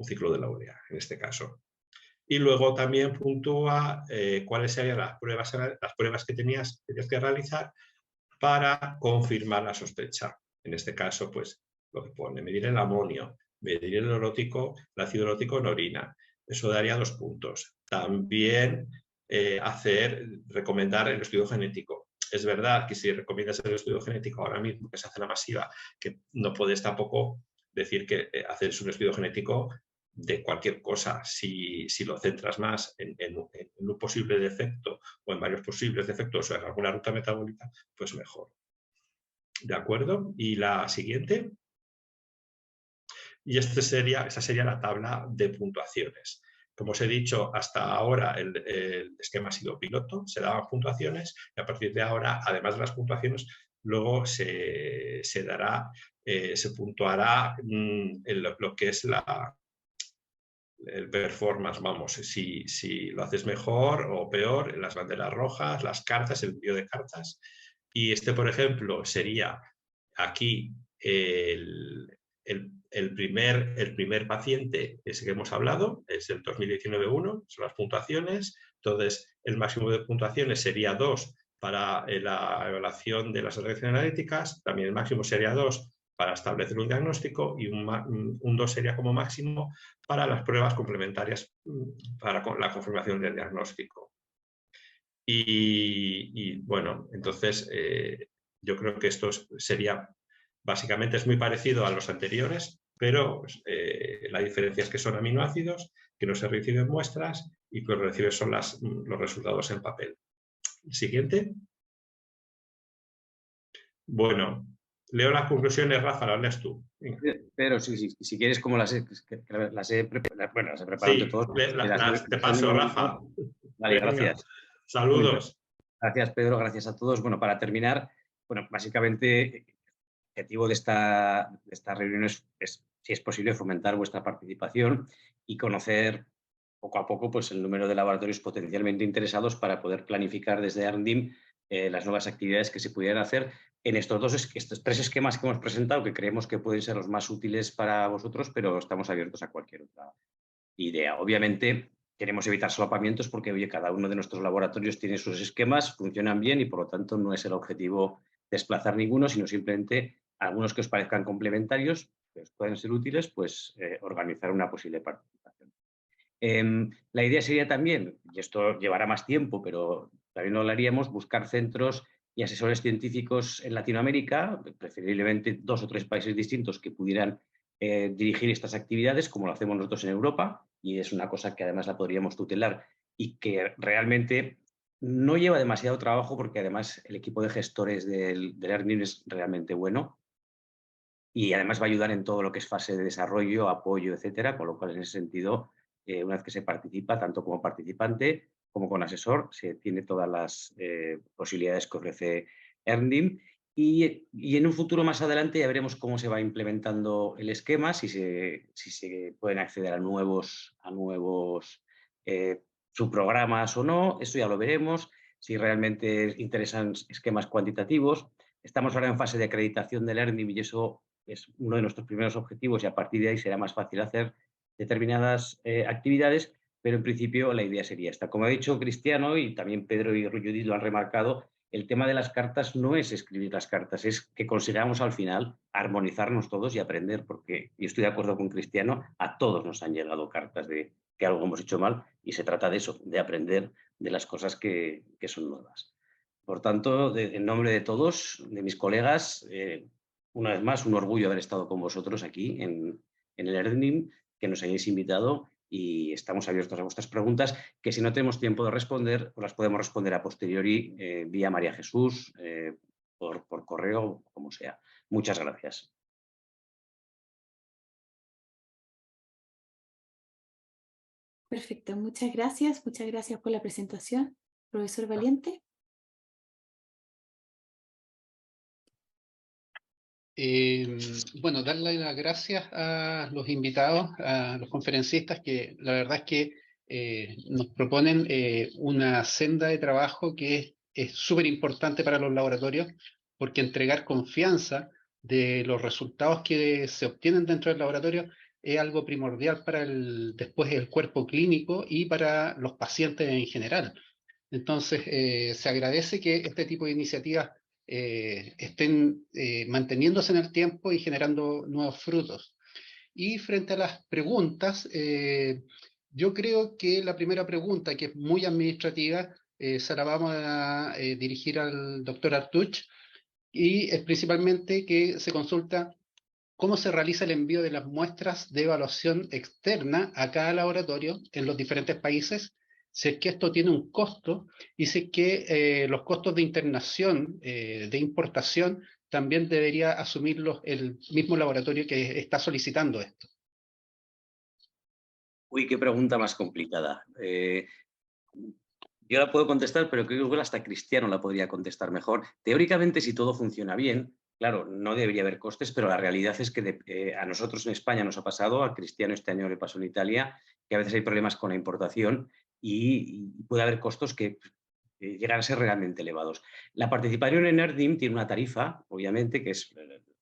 ciclo de la urea, en este caso. Y luego también puntúa cuáles serían las pruebas que tenías que realizar para confirmar la sospecha. En este caso, pues lo que pone, medir el amonio, medir el ácido urótico en orina. Eso daría 2 puntos. También recomendar el estudio genético. Es verdad que si recomiendas el estudio genético ahora mismo, que se hace la masiva, que no puedes tampoco decir que haces un estudio genético de cualquier cosa. Si lo centras más en un posible defecto o en varios posibles defectos o en alguna ruta metabólica, pues mejor. ¿De acuerdo? Y la siguiente. Y esa sería la tabla de puntuaciones. Como os he dicho, hasta ahora el esquema ha sido piloto, se daban puntuaciones y a partir de ahora, además de las puntuaciones, luego se puntuará lo que es el performance, vamos, si lo haces mejor o peor, las banderas rojas, las cartas, el envío de cartas. Y por ejemplo, sería aquí el primer paciente ese que hemos hablado, es el 2019-1, son las puntuaciones. Entonces, el máximo de puntuaciones sería 2 para la evaluación de las reacciones analíticas, también el máximo sería 2 para establecer un diagnóstico y un 2 sería como máximo para las pruebas complementarias para la confirmación del diagnóstico. Y bueno, entonces yo creo que esto sería, básicamente es muy parecido a los anteriores, pero la diferencia es que son aminoácidos, que no se reciben muestras y que lo que recibes son los resultados en papel. Siguiente. Bueno, leo las conclusiones, Rafa, las lees tú. Venga. Pero si quieres, como las he preparado entre todos. Te paso, Rafa. Vale, gracias. Saludos. Gracias, Pedro, gracias a todos. Bueno, para terminar, bueno, básicamente el objetivo de esta reunión es, si es posible, fomentar vuestra participación y conocer poco a poco pues, el número de laboratorios potencialmente interesados para poder planificar desde ARNDIM las nuevas actividades que se pudieran hacer en estos 3 esquemas que hemos presentado, que creemos que pueden ser los más útiles para vosotros, pero estamos abiertos a cualquier otra idea. Obviamente, queremos evitar solapamientos porque, oye, cada uno de nuestros laboratorios tiene sus esquemas, funcionan bien y, por lo tanto, no es el objetivo desplazar ninguno, sino simplemente algunos que os parezcan complementarios, que os pueden ser útiles, pues organizar una posible participación. La idea sería también, y esto llevará más tiempo, pero también lo haríamos, buscar centros y asesores científicos en Latinoamérica, preferiblemente 2 o 3 países distintos que pudieran dirigir estas actividades, como lo hacemos nosotros en Europa, y es una cosa que además la podríamos tutelar y que realmente no lleva demasiado trabajo porque además el equipo de gestores del ARNIM es realmente bueno y además va a ayudar en todo lo que es fase de desarrollo, apoyo, etcétera, con lo cual en ese sentido, una vez que se participa, tanto como participante como con asesor, se tiene todas las posibilidades que ofrece ARNDIM. Y en un futuro más adelante ya veremos cómo se va implementando el esquema, si se pueden acceder a nuevos subprogramas o no, eso ya lo veremos, si realmente interesan esquemas cuantitativos. Estamos ahora en fase de acreditación del ARNDIM y eso es uno de nuestros primeros objetivos y a partir de ahí será más fácil hacer determinadas actividades, pero en principio la idea sería esta. Como ha dicho Cristiano y también Pedro y Judith lo han remarcado, el tema de las cartas no es escribir las cartas, es que consigamos al final armonizarnos todos y aprender, porque yo estoy de acuerdo con Cristiano, a todos nos han llegado cartas de que algo hemos hecho mal y se trata de eso, de aprender de las cosas que son nuevas. Por tanto, en nombre de todos, de mis colegas, una vez más, un orgullo haber estado con vosotros aquí en el ARNDIM, que nos hayáis invitado y estamos abiertos a vuestras preguntas, que si no tenemos tiempo de responder, pues las podemos responder a posteriori vía María Jesús, por correo, como sea. Muchas gracias. Perfecto, muchas gracias por la presentación. Profesor Valiente. Bueno, darle las gracias a los invitados, a los conferencistas, que la verdad es que nos proponen una senda de trabajo que es súper importante para los laboratorios, porque entregar confianza de los resultados que se obtienen dentro del laboratorio es algo primordial para después el cuerpo clínico y para los pacientes en general. Entonces, se agradece que este tipo de iniciativas estén manteniéndose en el tiempo y generando nuevos frutos. Y frente a las preguntas, yo creo que la primera pregunta, que es muy administrativa, se la vamos a dirigir al doctor Artuch, y es principalmente que se consulta cómo se realiza el envío de las muestras de evaluación externa a cada laboratorio en los diferentes países, si es que esto tiene un costo y si es que los costos de internación, de importación, también debería asumirlos el mismo laboratorio que está solicitando esto. Uy, qué pregunta más complicada. Yo la puedo contestar, pero creo que hasta Cristiano la podría contestar mejor. Teóricamente, si todo funciona bien, claro, no debería haber costes, pero la realidad es que a nosotros en España nos ha pasado, a Cristiano este año le pasó en Italia, que a veces hay problemas con la importación y puede haber costos que llegan a ser realmente elevados. La participación en ERDIM tiene una tarifa, obviamente, que es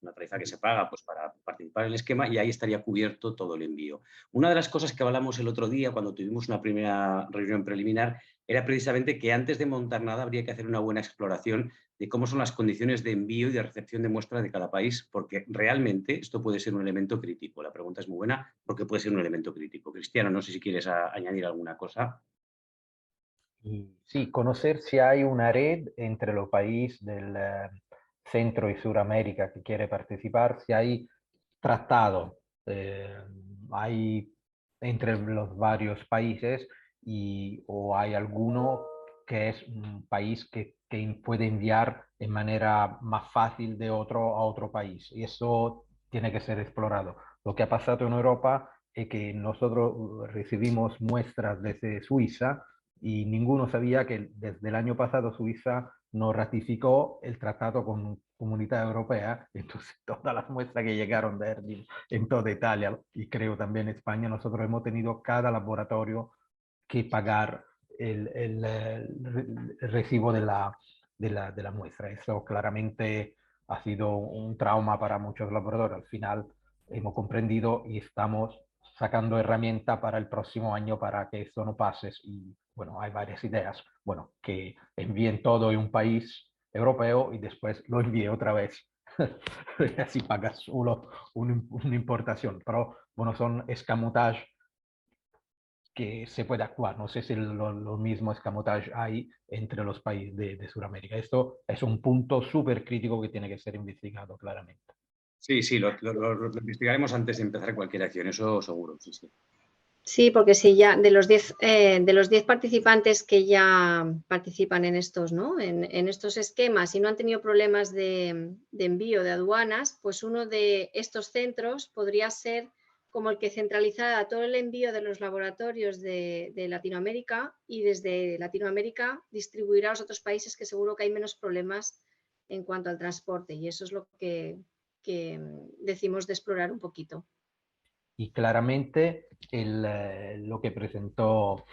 una tarifa que se paga pues, para participar en el esquema, y ahí estaría cubierto todo el envío. Una de las cosas que hablamos el otro día, cuando tuvimos una primera reunión preliminar, era precisamente que antes de montar nada habría que hacer una buena exploración de cómo son las condiciones de envío y de recepción de muestras de cada país, porque realmente esto puede ser un elemento crítico. La pregunta es muy buena porque puede ser un elemento crítico. Cristiano, no sé si quieres añadir alguna cosa. Y sí, conocer si hay una red entre los países del Centro y Suramérica que quiere participar, si hay tratado, hay entre los varios países o hay alguno que es un país que puede enviar de manera más fácil de otro a otro país. Y eso tiene que ser explorado. Lo que ha pasado en Europa es que nosotros recibimos muestras desde Suiza y ninguno sabía que desde el año pasado Suiza no ratificó el tratado con Comunidad Europea, entonces todas las muestras que llegaron de ERDIM en toda Italia y creo también España, nosotros hemos tenido cada laboratorio que pagar el recibo de la muestra. Eso claramente ha sido un trauma para muchos laboratorios. Al final hemos comprendido y estamos sacando herramientas para el próximo año para que esto no pase. Y bueno, hay varias ideas. Bueno, que envíen todo en un país europeo y después lo envíe otra vez. Así pagas solo una importación. Pero bueno, son escamotages que se puede actuar. No sé si lo mismo escamotaje hay entre los países de Sudamérica. Esto es un punto súper crítico que tiene que ser investigado claramente. Sí, sí, lo investigaremos antes de empezar cualquier acción, eso seguro, sí, sí. Sí, porque si ya de los 10 participantes que ya participan en estos, ¿no? en estos esquemas y no han tenido problemas de envío de aduanas, pues uno de estos centros podría ser como el que centralizara todo el envío de los laboratorios de Latinoamérica y desde Latinoamérica distribuirá a los otros países que seguro que hay menos problemas en cuanto al transporte, y eso es lo que decimos de explorar un poquito. Y claramente lo que presentó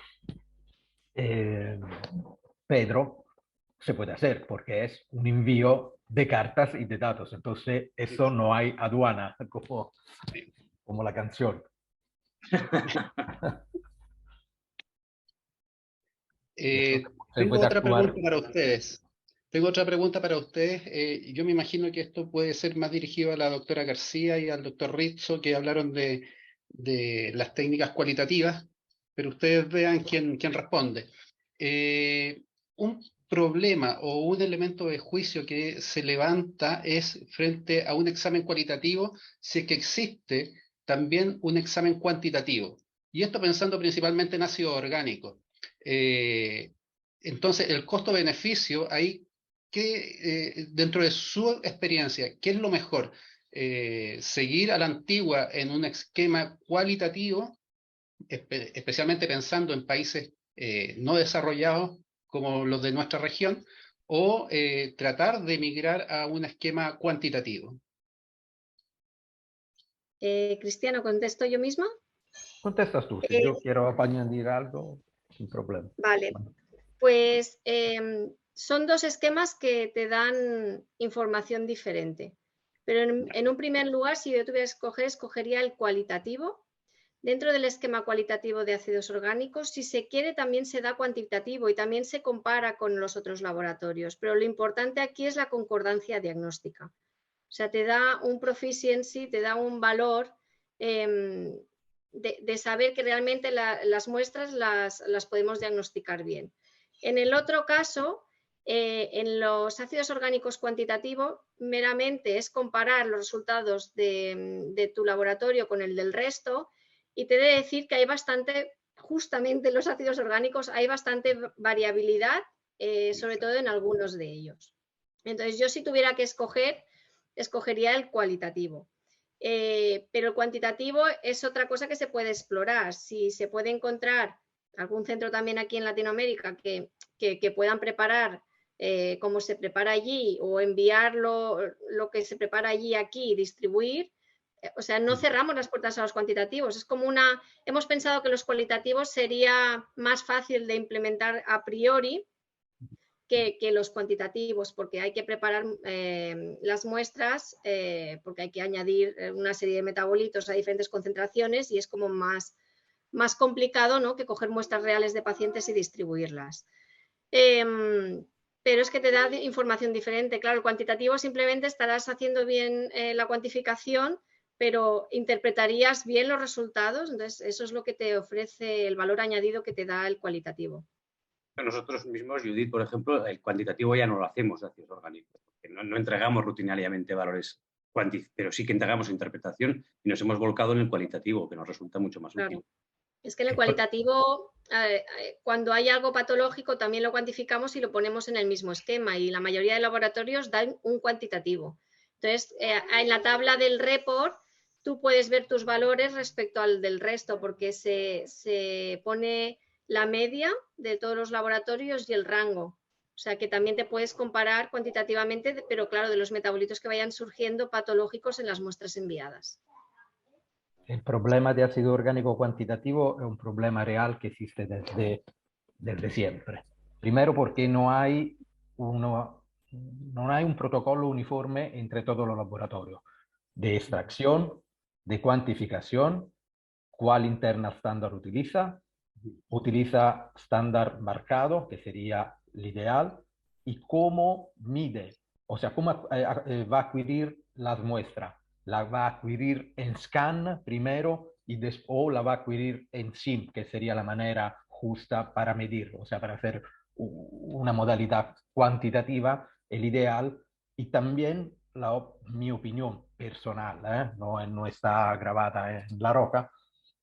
Pedro se puede hacer porque es un envío de cartas y de datos. Entonces, eso no hay aduana como la canción. Tengo otra pregunta para ustedes. Yo me imagino que esto puede ser más dirigido a la doctora García y al doctor Rizzo, que hablaron de las técnicas cualitativas, pero ustedes vean quién responde. Un problema o un elemento de juicio que se levanta es frente a un examen cualitativo, si es que existe también un examen cuantitativo. Y esto pensando principalmente en ácido orgánico. Entonces, el costo-beneficio ahí, dentro de su experiencia, ¿qué es lo mejor? ¿Seguir a la antigua en un esquema cualitativo, especialmente pensando en países no desarrollados como los de nuestra región, o tratar de migrar a un esquema cuantitativo. Cristiano, ¿contesto yo misma? Contestas tú, si yo quiero añadir algo, sin problema. Vale, pues son dos esquemas que te dan información diferente. Pero en un primer lugar, si yo tuviera que escoger, escogería el cualitativo. Dentro del esquema cualitativo de ácidos orgánicos, si se quiere, también se da cuantitativo y también se compara con los otros laboratorios. Pero lo importante aquí es la concordancia diagnóstica. O sea, te da un proficiency, te da un valor de saber que realmente las muestras las podemos diagnosticar bien. En el otro caso, en los ácidos orgánicos cuantitativos, meramente es comparar los resultados de tu laboratorio con el del resto, y te he de decir que hay bastante, justamente en los ácidos orgánicos, hay bastante variabilidad, sobre todo en algunos de ellos. Entonces, yo si tuviera que escoger, escogería el cualitativo. Pero el cuantitativo es otra cosa que se puede explorar. Si se puede encontrar algún centro también aquí en Latinoamérica que puedan preparar como se prepara allí, o enviar lo que se prepara allí aquí y distribuir, o sea, no cerramos las puertas a los cuantitativos. Es como hemos pensado que los cualitativos sería más fácil de implementar a priori que los cuantitativos, porque hay que preparar las muestras, porque hay que añadir una serie de metabolitos a diferentes concentraciones, y es como más complicado, ¿no?, que coger muestras reales de pacientes y distribuirlas. Pero es que te da información diferente. Claro, el cuantitativo simplemente estarás haciendo bien la cuantificación, pero interpretarías bien los resultados. Entonces, eso es lo que te ofrece, el valor añadido que te da el cualitativo. Nosotros mismos, Judith, por ejemplo, el cuantitativo ya no lo hacemos de ácidos orgánicos, porque no entregamos rutinariamente valores pero sí que entregamos interpretación, y nos hemos volcado en el cualitativo, que nos resulta mucho más útil. Es que en el cualitativo, cuando hay algo patológico, también lo cuantificamos y lo ponemos en el mismo esquema, y la mayoría de laboratorios dan un cuantitativo. Entonces, en la tabla del report, tú puedes ver tus valores respecto al del resto, porque se pone la media de todos los laboratorios y el rango. O sea, que también te puedes comparar cuantitativamente, pero claro, de los metabolitos que vayan surgiendo patológicos en las muestras enviadas. El problema de ácido orgánico cuantitativo es un problema real que existe desde siempre. Primero porque no hay un protocolo uniforme entre todos los laboratorios de extracción, de cuantificación, cuál interna estándar utiliza estándar marcado, que sería el ideal, y cómo mide, o sea, cómo va a adquirir las muestras. La va a adquirir en scan primero o la va a adquirir en SIM, que sería la manera justa para medirlo, o sea, para hacer una modalidad cuantitativa, el ideal. Y también mi opinión personal, no está grabada en la roca,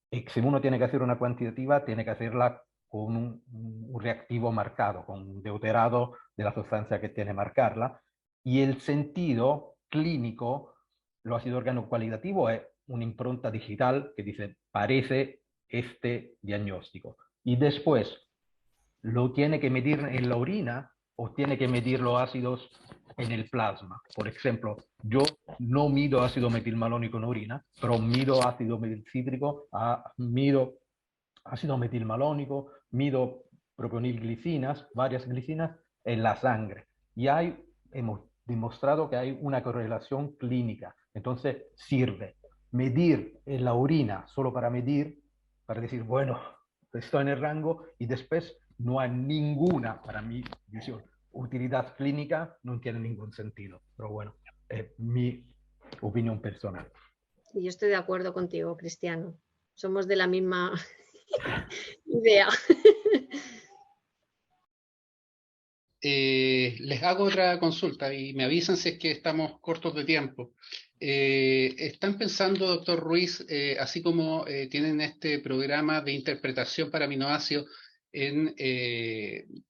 es que si uno tiene que hacer una cuantitativa, tiene que hacerla con un reactivo marcado, con un deuterado de la sustancia que tiene que marcarla. Y el sentido clínico, lo ácido orgánico cualitativo es una impronta digital que dice, parece este diagnóstico. Y después lo tiene que medir en la orina o tiene que medir los ácidos en el plasma. Por ejemplo, yo no mido ácido metilmalónico en orina, pero mido ácido metilcítrico, mido ácido metilmalónico, mido propanilglicinas, varias glicinas en la sangre. Y hemos demostrado que hay una correlación clínica. Entonces sirve medir en la orina solo para medir, para decir, bueno, estoy en el rango, y después no hay ninguna, para mi visión, utilidad clínica, no tiene ningún sentido. Pero bueno, es mi opinión personal. Y yo estoy de acuerdo contigo, Cristiano. Somos de la misma idea. Les hago otra consulta y me avisan si es que estamos cortos de tiempo. ¿Están pensando, doctor Ruiz, así como tienen este programa de interpretación para aminoácidos, en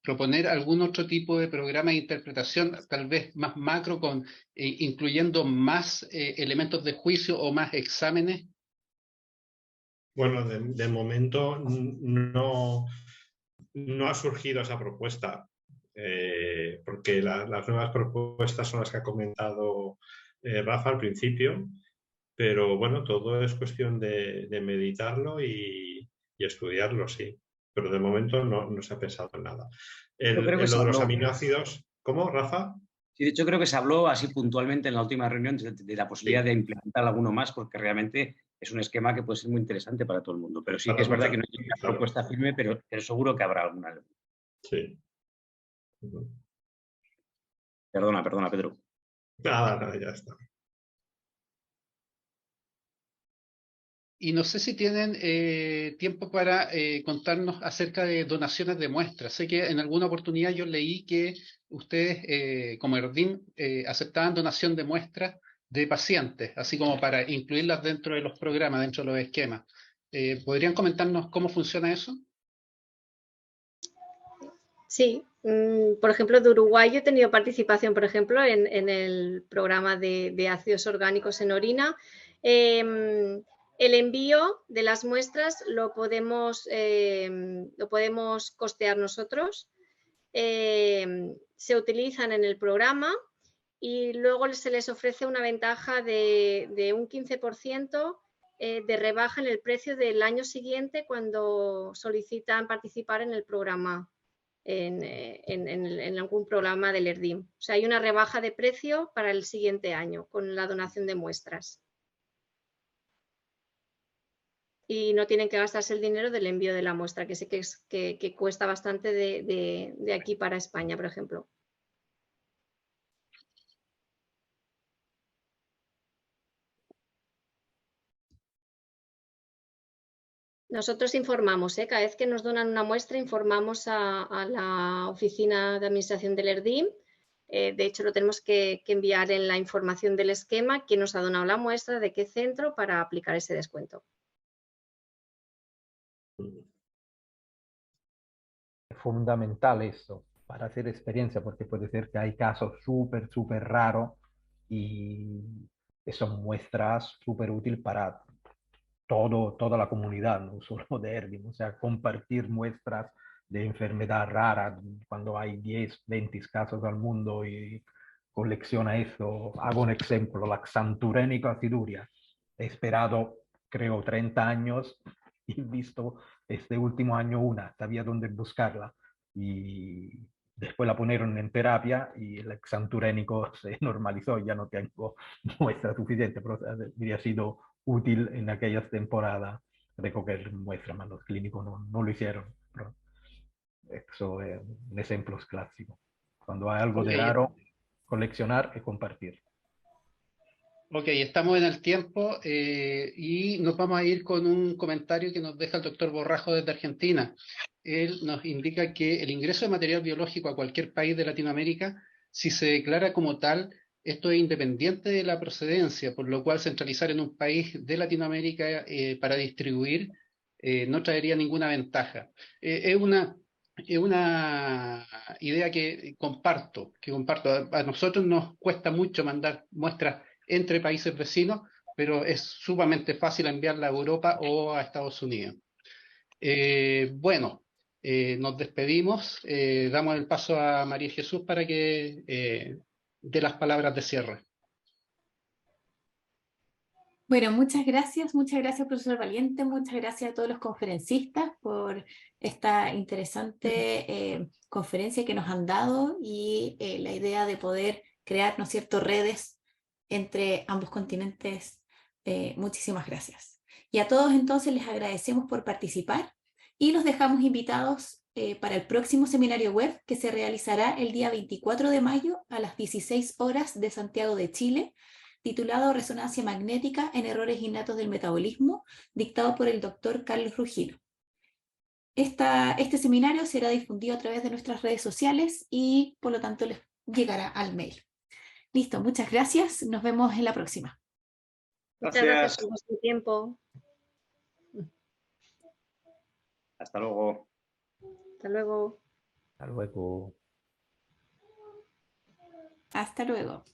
proponer algún otro tipo de programa de interpretación, tal vez más macro, incluyendo más elementos de juicio o más exámenes? Bueno, de momento no ha surgido esa propuesta. porque las nuevas propuestas son las que ha comentado Rafa al principio, pero bueno, todo es cuestión de meditarlo y estudiarlo, sí. Pero de momento no se ha pensado en nada. Yo creo que En se lo de los habló. aminoácidos, ¿cómo, Rafa? Sí, de hecho, creo que se habló así puntualmente en la última reunión de la posibilidad de implementar alguno más, porque realmente es un esquema que puede ser muy interesante para todo el mundo. Pero sí que Para es verdad muchas, que no hay una claro, propuesta firme, pero seguro que habrá alguna. sí. Perdona, Pedro. Nada, ya está. Y no sé si tienen tiempo para contarnos acerca de donaciones de muestras. Sé que en alguna oportunidad yo leí que ustedes, como ERDIM, aceptaban donación de muestras de pacientes, así como para incluirlas dentro de los programas, dentro de los esquemas. ¿Podrían comentarnos cómo funciona eso? Sí, por ejemplo, de Uruguay yo he tenido participación, por ejemplo, en el programa de ácidos orgánicos en orina. El envío de las muestras lo podemos costear nosotros. Se utilizan en el programa y luego se les ofrece una ventaja de un 15% de rebaja en el precio del año siguiente cuando solicitan participar en el programa. En algún programa del ERDIM. O sea, hay una rebaja de precio para el siguiente año con la donación de muestras. Y no tienen que gastarse el dinero del envío de la muestra, que sé que cuesta bastante de aquí para España, por ejemplo. Nosotros informamos, cada vez que nos donan una muestra, informamos a la oficina de administración del ERDIM. De hecho, lo tenemos que enviar en la información del esquema, quién nos ha donado la muestra, de qué centro, para aplicar ese descuento. Es fundamental eso para hacer experiencia, porque puede ser que hay casos súper raros y son muestras súper útiles para toda la comunidad, no solo de ERDIM. O sea, compartir muestras de enfermedad rara cuando hay 10, 20 casos al mundo y colecciona eso. Hago un ejemplo, la xanturénica aciduria. He esperado, creo, 30 años y visto este último año una, sabía dónde buscarla. Y después la ponieron en terapia y el exanturénico se normalizó y ya no tengo muestra suficiente, pero habría sido útil en aquellas temporadas recoger muestras, mas los clínicos no lo hicieron. Pero eso es un ejemplo clásico. Cuando hay algo de Okay. raro, coleccionar y compartir. Ok, estamos en el tiempo y nos vamos a ir con un comentario que nos deja el doctor Borrajo desde Argentina. Él nos indica que el ingreso de material biológico a cualquier país de Latinoamérica, si se declara como tal, esto es independiente de la procedencia, por lo cual centralizar en un país de Latinoamérica para distribuir no traería ninguna ventaja. Es una idea que comparto. A nosotros nos cuesta mucho mandar muestras entre países vecinos, pero es sumamente fácil enviarla a Europa o a Estados Unidos. Bueno, nos despedimos, damos el paso a María Jesús para que dé las palabras de cierre. Bueno, muchas gracias, profesor Valiente, muchas gracias a todos los conferencistas por esta interesante conferencia que nos han dado y la idea de poder crear, ¿no es cierto?, redes entre ambos continentes. Muchísimas gracias. Y a todos entonces les agradecemos por participar y los dejamos invitados para el próximo seminario web que se realizará el día 24 de mayo a las 16 horas de Santiago de Chile, titulado Resonancia magnética en errores innatos del metabolismo, dictado por el doctor Carlos Ruggiero. Este seminario será difundido a través de nuestras redes sociales y por lo tanto les llegará al mail. Listo, muchas gracias. Nos vemos en la próxima. Muchas gracias por vuestro tiempo. Hasta luego. Hasta luego. Hasta luego. Hasta luego.